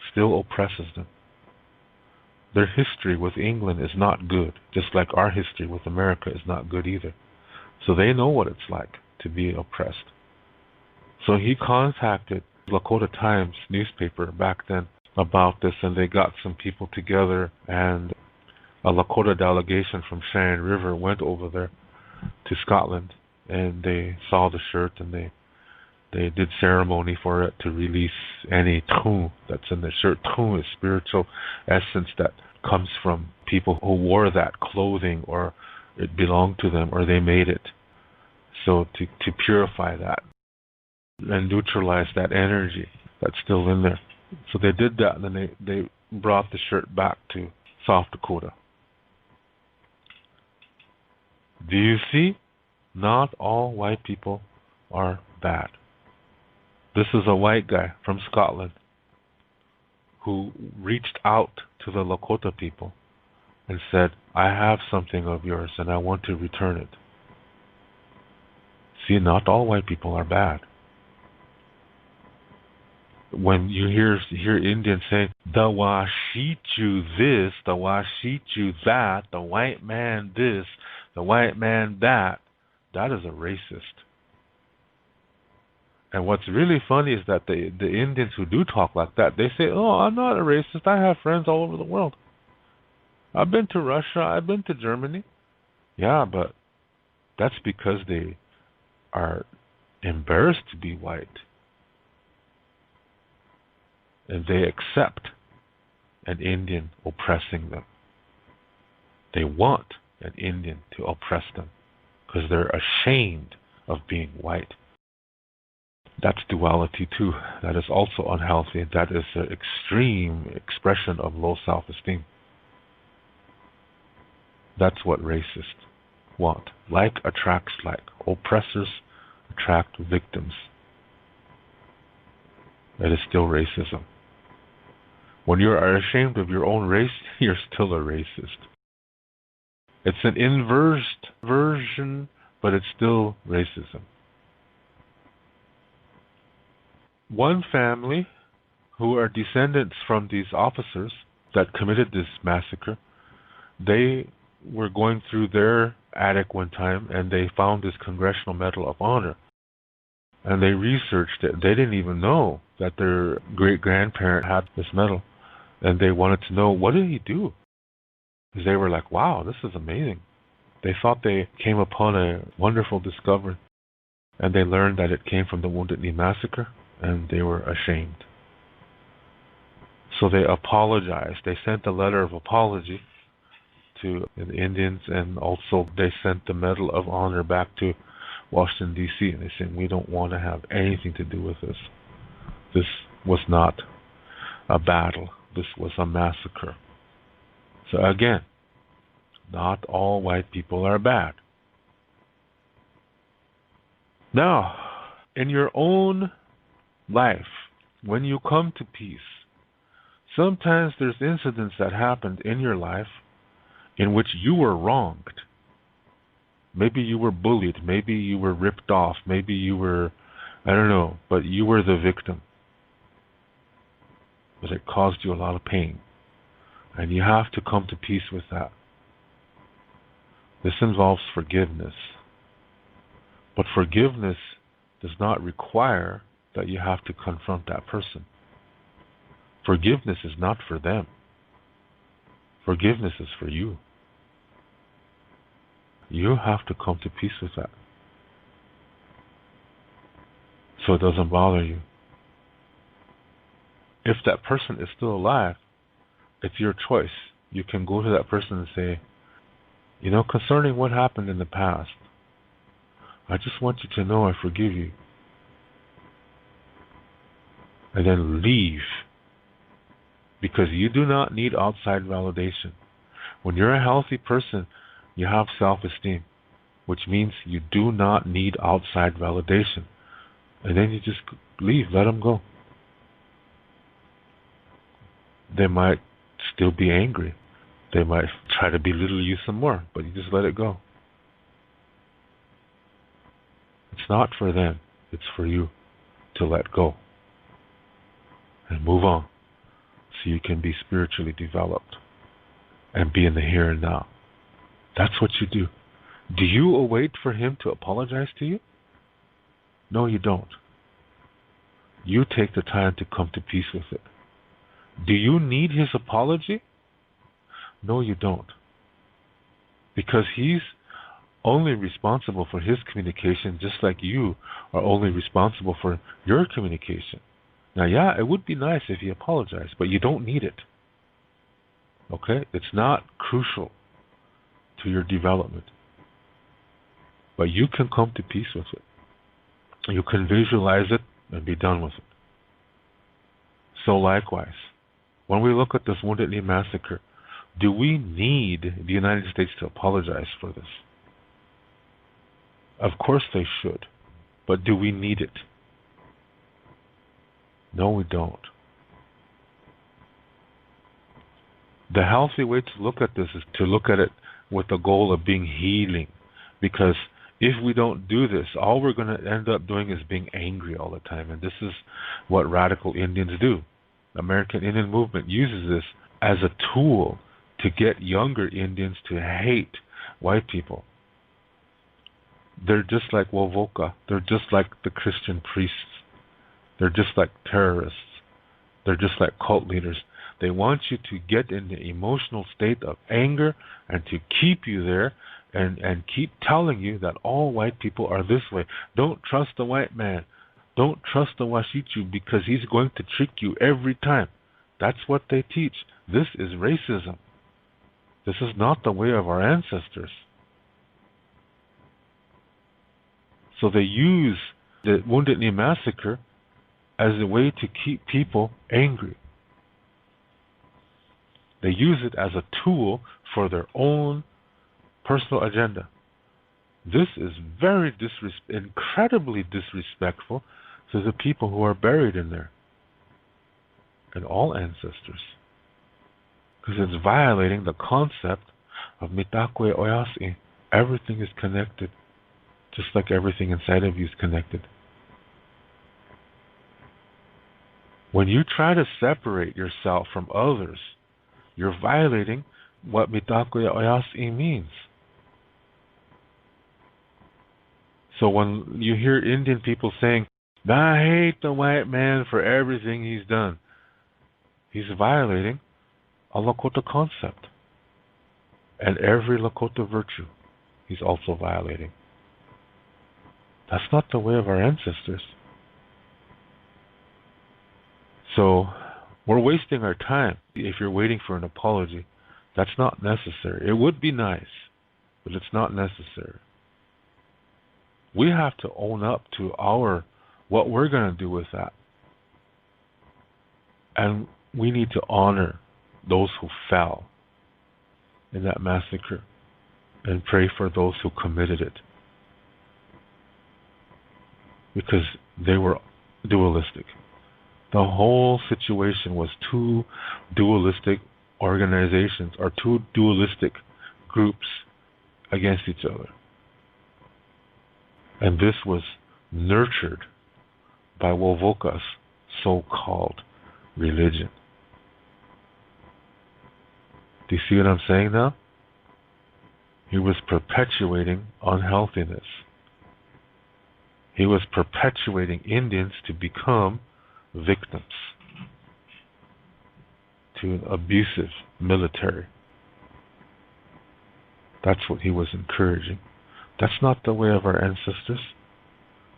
still oppresses them. Their history with England is not good, just like our history with America is not good either. So they know what it's like to be oppressed. So he contacted Lakota Times newspaper back then about this, and they got some people together, and a Lakota delegation from Cheyenne River went over there to Scotland, and they saw the shirt, and they did ceremony for it to release any tu that's in the shirt. Tu is spiritual essence that comes from people who wore that clothing, or it belonged to them, or they made it. So to purify that and neutralize that energy that's still in there. So they did that, and then they brought the shirt back to South Dakota. Do you see? Not all white people are bad. This is a white guy from Scotland who reached out to the Lakota people and said, I have something of yours and I want to return it. See, not all white people are bad. When you hear Indians saying, the Washichu this, the Washichu that, the white man this, the white man that is a racist. And what's really funny is that the Indians who do talk like that, they say, oh, I'm not a racist. I have friends all over the world. I've been to Russia. I've been to Germany. Yeah, but that's because they are embarrassed to be white. And they accept an Indian oppressing them. They want an Indian to oppress them because they're ashamed of being white. That's duality too. That is also unhealthy. That is an extreme expression of low self-esteem. That's what racists want. Like attracts like. Oppressors attract victims. That is still racism. When you are ashamed of your own race, you're still a racist. It's an inverted version, but it's still racism. One family who are descendants from these officers that committed this massacre, they were going through their attic one time and they found this Congressional Medal of Honor. And they researched it. They didn't even know that their great-grandparent had this medal. And they wanted to know, what did he do? Because they were like, wow, this is amazing. They thought they came upon a wonderful discovery. And they learned that it came from the Wounded Knee Massacre. And they were ashamed. So they apologized. They sent a letter of apology to the Indians, and also they sent the Medal of Honor back to Washington, D.C. And they said, we don't want to have anything to do with this. This was not a battle. This was a massacre. So again, not all white people are bad. Now, in your own life, when you come to peace, sometimes there's incidents that happened in your life in which you were wronged. Maybe you were bullied, maybe you were ripped off, maybe you were, I don't know, but you were the victim. But it caused you a lot of pain. And you have to come to peace with that. This involves forgiveness. But forgiveness does not require that you have to confront that person. Forgiveness is not for them. Forgiveness is for you. You have to come to peace with that, so it doesn't bother you. If that person is still alive, it's your choice. You can go to that person and say, concerning what happened in the past, I just want you to know I forgive you. And then leave. Because you do not need outside validation. When you're a healthy person, you have self-esteem, which means you do not need outside validation. And then you just leave, let them go. They might still be angry. They might try to belittle you some more, but you just let it go. It's not for them. It's for you to let go and move on so you can be spiritually developed. and be in the here and now. That's what you do. Do you await for him to apologize to you? No, you don't. You take the time to come to peace with it. Do you need his apology? No, you don't. Because he's only responsible for his communication, just like you are only responsible for your communication. Now, yeah, it would be nice if he apologized, but you don't need it. Okay? It's not crucial to your development. But you can come to peace with it. You can visualize it and be done with it. So likewise, when we look at this Wounded Knee Massacre, do we need the United States to apologize for this? Of course they should. But do we need it? No, we don't. The healthy way to look at this is to look at it with the goal of being healing. Because if we don't do this, all we're going to end up doing is being angry all the time. And this is what radical Indians do. American Indian movement uses this as a tool to get younger Indians to hate white people. They're just like Wovoka. They're just like the Christian priests. They're just like terrorists. They're just like cult leaders. They want you to get in the emotional state of anger and to keep you there and keep telling you that all white people are this way. Don't trust the white man. Don't trust the Washichu because he's going to trick you every time. That's what they teach. This is racism. This is not the way of our ancestors. So they use the Wounded Knee Massacre as a way to keep people angry. They use it as a tool for their own personal agenda. This is very incredibly disrespectful to the people who are buried in there and all ancestors, because it's violating the concept of Mitakwe Oyasi. Everything is connected, just like everything inside of you is connected. When you try to separate yourself from others, you're violating what Mitakwe Oyasi means. So when you hear Indian people saying, I hate the white man for everything he's done, he's violating a Lakota concept. And every Lakota virtue he's also violating. That's not the way of our ancestors. So we're wasting our time if you're waiting for an apology. That's not necessary. It would be nice, but it's not necessary. We have to own up to what we're going to do with that. And we need to honor those who fell in that massacre and pray for those who committed it. Because they were dualistic. The whole situation was two dualistic organizations or two dualistic groups against each other. And this was nurtured by Wovoka's so-called religion. Do you see what I'm saying now? He was perpetuating unhealthiness. He was perpetuating Indians to become victims to an abusive military. That's what he was encouraging. That's not the way of our ancestors.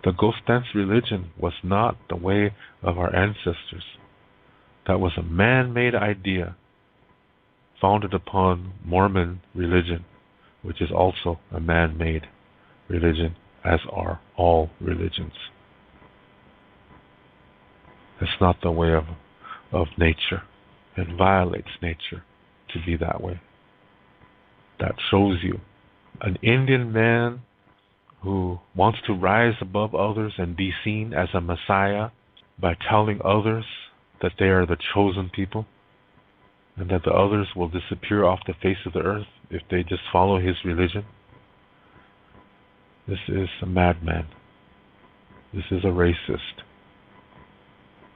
The ghost dance religion was not the way of our ancestors. That was a man-made idea founded upon Mormon religion, which is also a man-made religion, as are all religions. It's not the way of nature. It violates nature to be that way. That shows you an Indian man who wants to rise above others and be seen as a messiah by telling others that they are the chosen people and that the others will disappear off the face of the earth if they just follow his religion. This is a madman. This is a racist.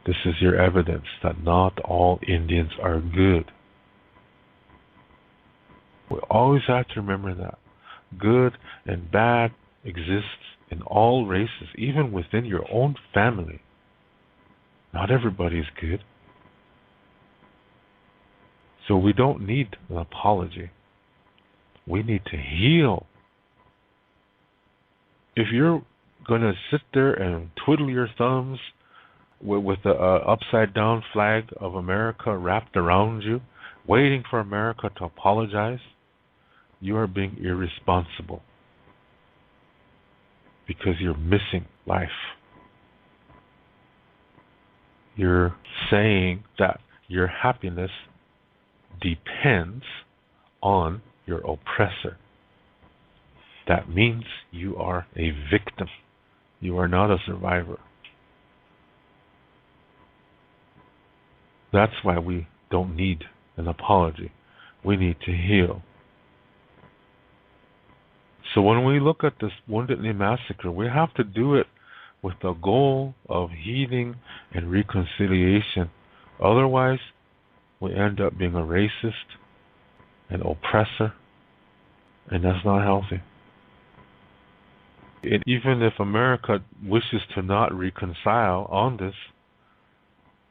This is your evidence that not all Indians are good. We always have to remember that. Good and bad exists in all races, even within your own family. Not everybody is good. So we don't need an apology. We need to heal. If you're going to sit there and twiddle your thumbs with the upside down flag of America wrapped around you, waiting for America to apologize, you are being irresponsible because you're missing life. You're saying that your happiness depends on your oppressor. That means you are a victim. You are not a survivor. That's why we don't need an apology. We need to heal. So when we look at this Wounded Knee Massacre, we have to do it with the goal of healing and reconciliation. Otherwise, we end up being a racist, an oppressor, and that's not healthy. And even if America wishes to not reconcile on this,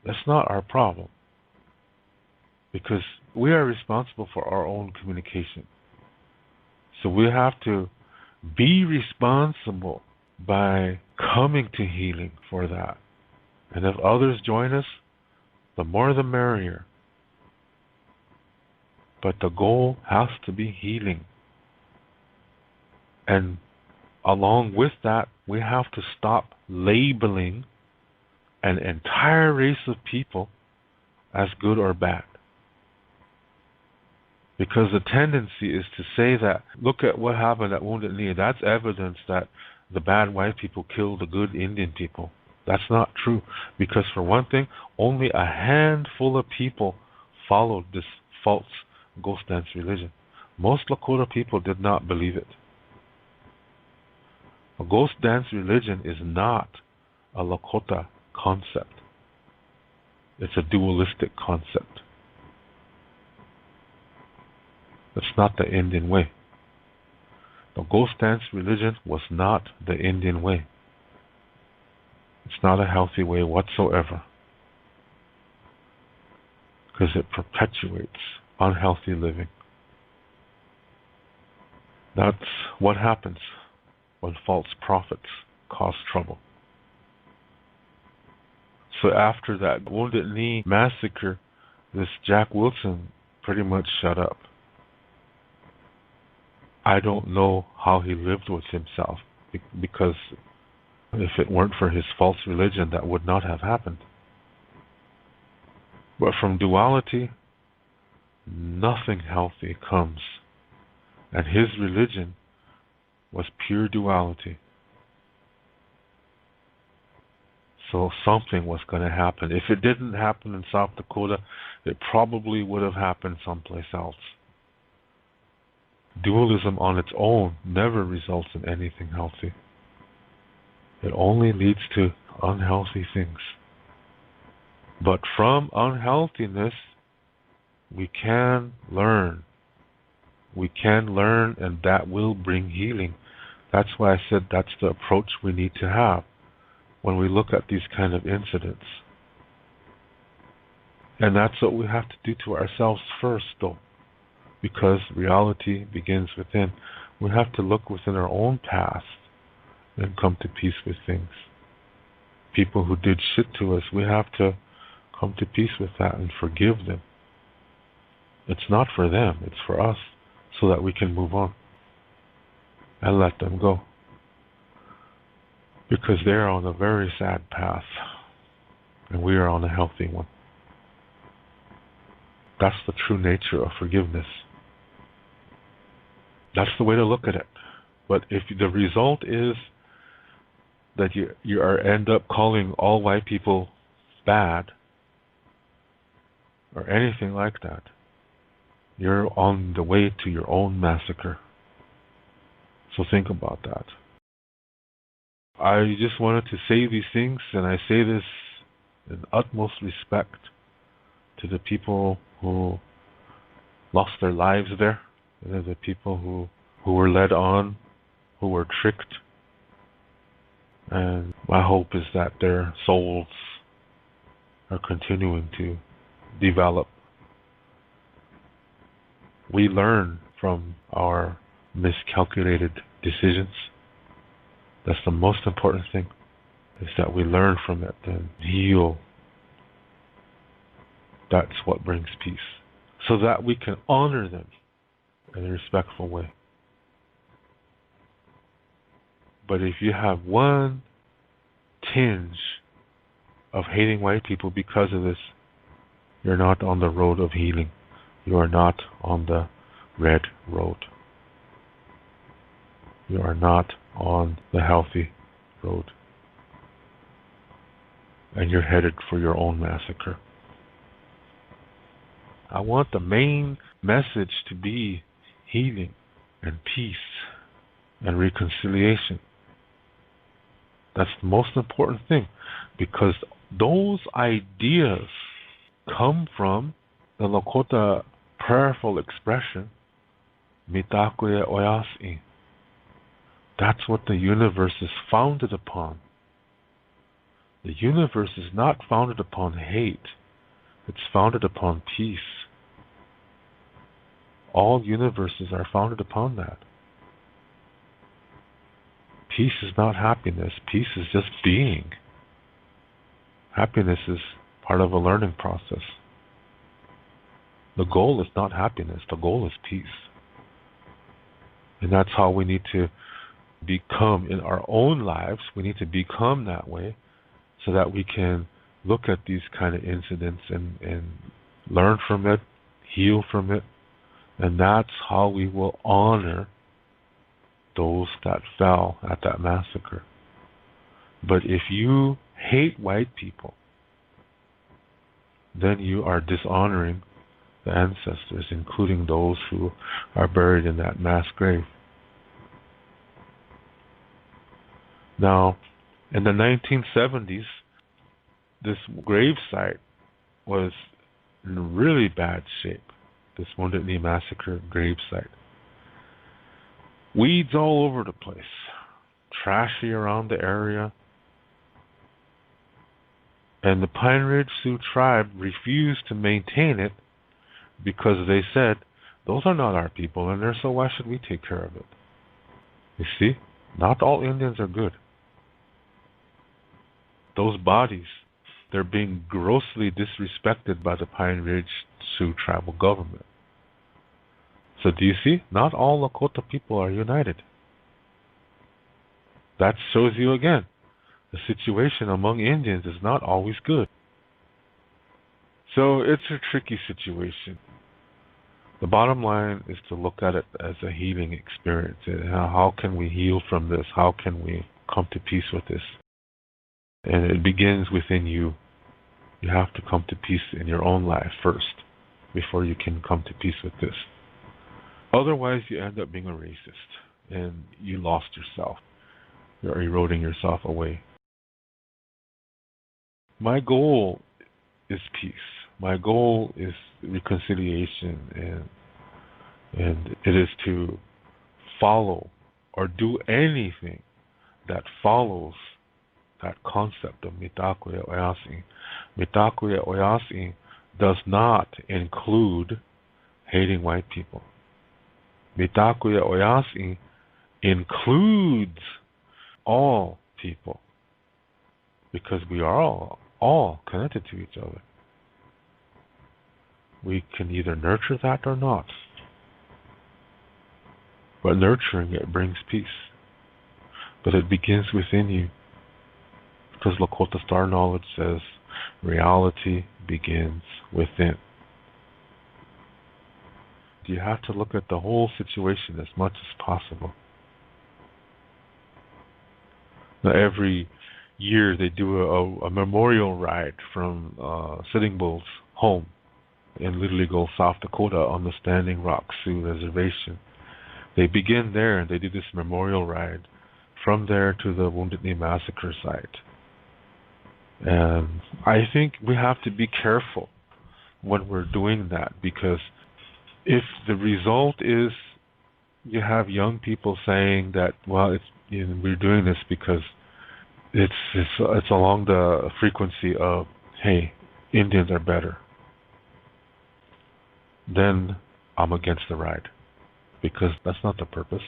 that's not our problem. Because we are responsible for our own communication. So we have to be responsible by coming to healing for that. And if others join us, the more the merrier. But the goal has to be healing. And along with that, we have to stop labeling an entire race of people as good or bad. Because the tendency is to say that, look at what happened at Wounded Knee. That's evidence that the bad white people killed the good Indian people. That's not true. Because for one thing, only a handful of people followed this false ghost dance religion. Most Lakota people did not believe it. A ghost dance religion is not a Lakota concept. It's a dualistic concept. It's not the Indian way. The ghost dance religion was not the Indian way. It's not a healthy way whatsoever. Because it perpetuates unhealthy living. That's what happens when false prophets cause trouble. So after that Wounded Knee Massacre, this Jack Wilson pretty much shut up. I don't know how he lived with himself, because if it weren't for his false religion, that would not have happened. But from duality, nothing healthy comes. And his religion was pure duality. So something was going to happen. If it didn't happen in South Dakota, it probably would have happened someplace else. Dualism on its own never results in anything healthy. It only leads to unhealthy things. But from unhealthiness, we can learn. We can learn, and that will bring healing. That's why I said that's the approach we need to have when we look at these kind of incidents. And that's what we have to do to ourselves first, though. Because reality begins within. We have to look within our own past and come to peace with things. People who did shit to us, we have to come to peace with that and forgive them. It's not for them, it's for us, so that we can move on and let them go. Because they're on a very sad path, and we are on a healthy one. That's the true nature of forgiveness. That's the way to look at it. But if the result is that you end up calling all white people bad, or anything like that, you're on the way to your own massacre. So think about that. I just wanted to say these things, and I say this in utmost respect to the people who lost their lives there. They're the people who were led on, who were tricked. And my hope is that their souls are continuing to develop. We learn from our miscalculated decisions. That's the most important thing, is that we learn from it and heal. That's what brings peace. So that we can honor them in a respectful way. But if you have one tinge of hating white people because of this, you're not on the road of healing. You are not on the red road. You are not on the healthy road. And you're headed for your own massacre. I want the main message to be healing and peace and reconciliation. That's the most important thing, because those ideas come from the Lakota prayerful expression, Mitakuye Oyasi. That's what the universe is founded upon. The universe is not founded upon hate. It's founded upon peace. All universes are founded upon that. Peace is not happiness. Peace is just being. Happiness is part of a learning process. The goal is not happiness. The goal is peace. And that's how we need to become in our own lives. We need to become that way so that we can look at these kind of incidents and learn from it, heal from it. And that's how we will honor those that fell at that massacre. But if you hate white people, then you are dishonoring the ancestors, including those who are buried in that mass grave. Now, in the 1970s, this grave site was in really bad shape, this Wounded Knee Massacre grave site. Weeds all over the place, trashy around the area. And the Pine Ridge Sioux tribe refused to maintain it because they said, those are not our people in there, so why should we take care of it? You see, not all Indians are good. Those bodies, they're being grossly disrespected by the Pine Ridge Sioux tribal government. So do you see? Not all Lakota people are united. That shows you again, the situation among Indians is not always good. So it's a tricky situation. The bottom line is to look at it as a healing experience. How can we heal from this? How can we come to peace with this? And it begins within you. You have to come to peace in your own life first before you can come to peace with this. Otherwise, you end up being a racist and you lost yourself. You're eroding yourself away. My goal is peace. My goal is reconciliation, and it is to follow or do anything that follows that concept of Mitakuye Oyasi. Mitakuye Oyasi does not include hating white people. Mitakuye Oyasi includes all people because we are all connected to each other. We can either nurture that or not. But nurturing it brings peace. But it begins within you. Because Lakota Star Knowledge says reality begins within. You have to look at the whole situation as much as possible. Now, every year they do a memorial ride from Sitting Bull's home in Little Eagle, South Dakota on the Standing Rock Sioux Reservation. They begin there and they do this memorial ride from there to the Wounded Knee Massacre site. And I think we have to be careful when we're doing that, because if the result is you have young people saying that, well, it's we're doing this because it's along the frequency of, hey, Indians are better. Then I'm against the ride because that's not the purpose.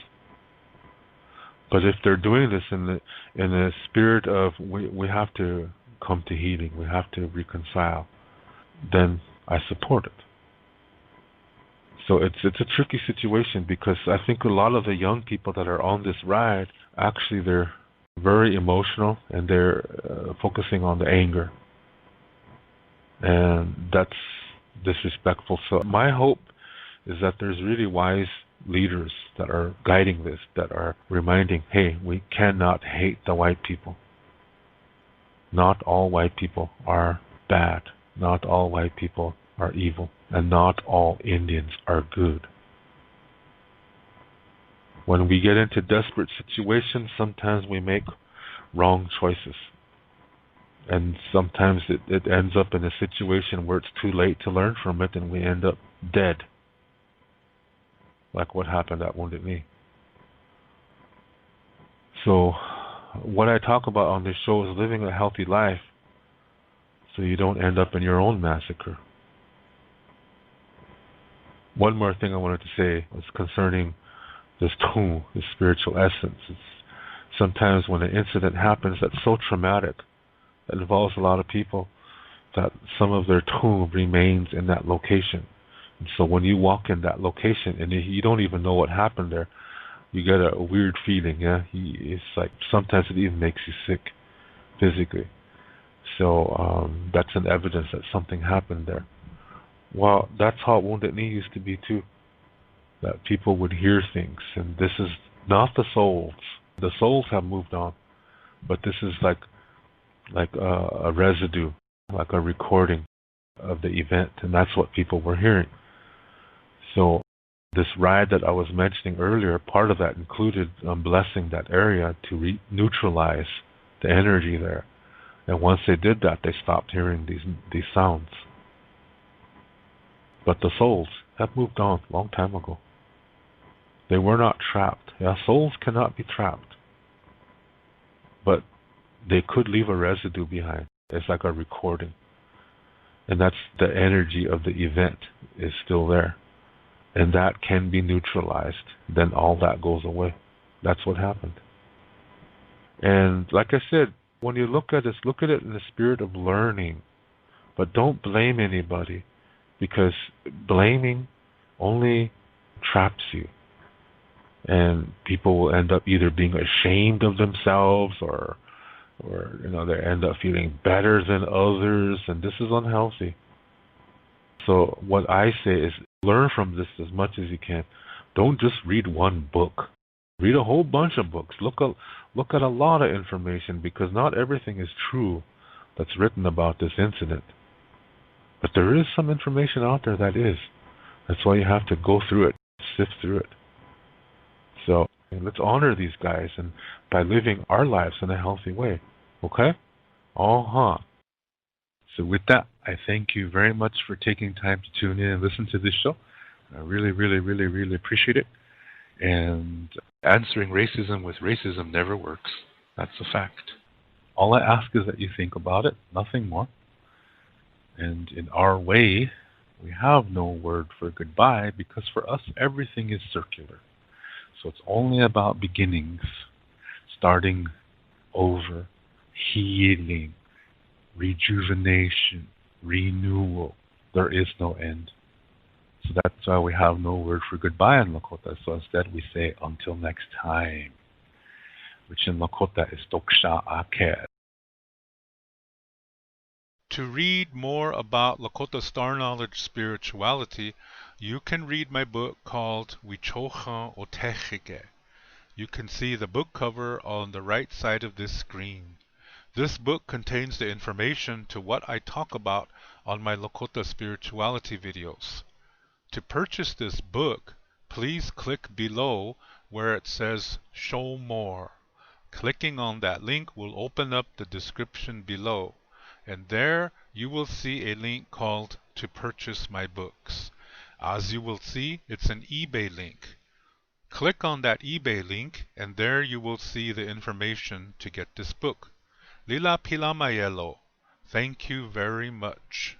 But if they're doing this in the spirit of we have to come to healing, we have to reconcile, then I support it. So it's a tricky situation because I think a lot of the young people that are on this ride, actually they're very emotional and they're focusing on the anger. And that's disrespectful. So my hope is that there's really wise leaders that are guiding this, that are reminding, hey, we cannot hate the white people. Not all white people are bad. Not all white people are evil. And not all Indians are good. When we get into desperate situations, sometimes we make wrong choices. And sometimes it ends up in a situation where it's too late to learn from it and we end up dead. Like what happened at Wounded Knee. So what I talk about on this show is living a healthy life so you don't end up in your own massacre. One more thing I wanted to say was concerning this tu, this spiritual essence. It's sometimes when an incident happens that's so traumatic, that involves a lot of people, that some of their tu remains in that location. And so when you walk in that location and you don't even know what happened there, you get a weird feeling, yeah? It's like sometimes it even makes you sick physically. So that's an evidence that something happened there. Well, that's how Wounded Knee used to be too. That people would hear things, and this is not the souls. The souls have moved on, but this is like a residue, like a recording of the event, and that's what people were hearing. So this ride that I was mentioning earlier, part of that included blessing that area to neutralize the energy there. And once they did that, they stopped hearing these sounds. But the souls have moved on a long time ago. They were not trapped. Yeah, souls cannot be trapped. But they could leave a residue behind. It's like a recording. And that's the energy of the event is still there. And that can be neutralized. Then all that goes away. That's what happened. And like I said, when you look at this, look at it in the spirit of learning. But don't blame anybody. Because blaming only traps you. And people will end up either being ashamed of themselves or they end up feeling better than others, and this is unhealthy. So what I say is learn from this as much as you can. Don't just read one book. Read a whole bunch of books. Look at a lot of information, because not everything is true that's written about this incident. But there is some information out there that is. That's why you have to go through it, sift through it. So let's honor these guys and by living our lives in a healthy way. Okay? So with that, I thank you very much for taking time to tune in and listen to this show. I really, really, really, really appreciate it. And answering racism with racism never works. That's a fact. All I ask is that you think about it, nothing more. And in our way, we have no word for goodbye, because for us, everything is circular. So it's only about beginnings, starting over, healing, rejuvenation, renewal. There is no end. So that's why we have no word for goodbye in Lakota. So instead we say until next time, which in Lakota is Toksha Ake. To read more about Lakota Star Knowledge spirituality, you can read my book called Wichocha Otechike. You can see the book cover on the right side of this screen. This book contains the information to what I talk about on my Lakota spirituality videos. To purchase this book, please click below where it says Show More. Clicking on that link will open up the description below, and there you will see a link called To Purchase My Books. As you will see, it's an eBay link. Click on that eBay link and there you will see the information to get this book. Lila Pilamayelo. Thank you very much.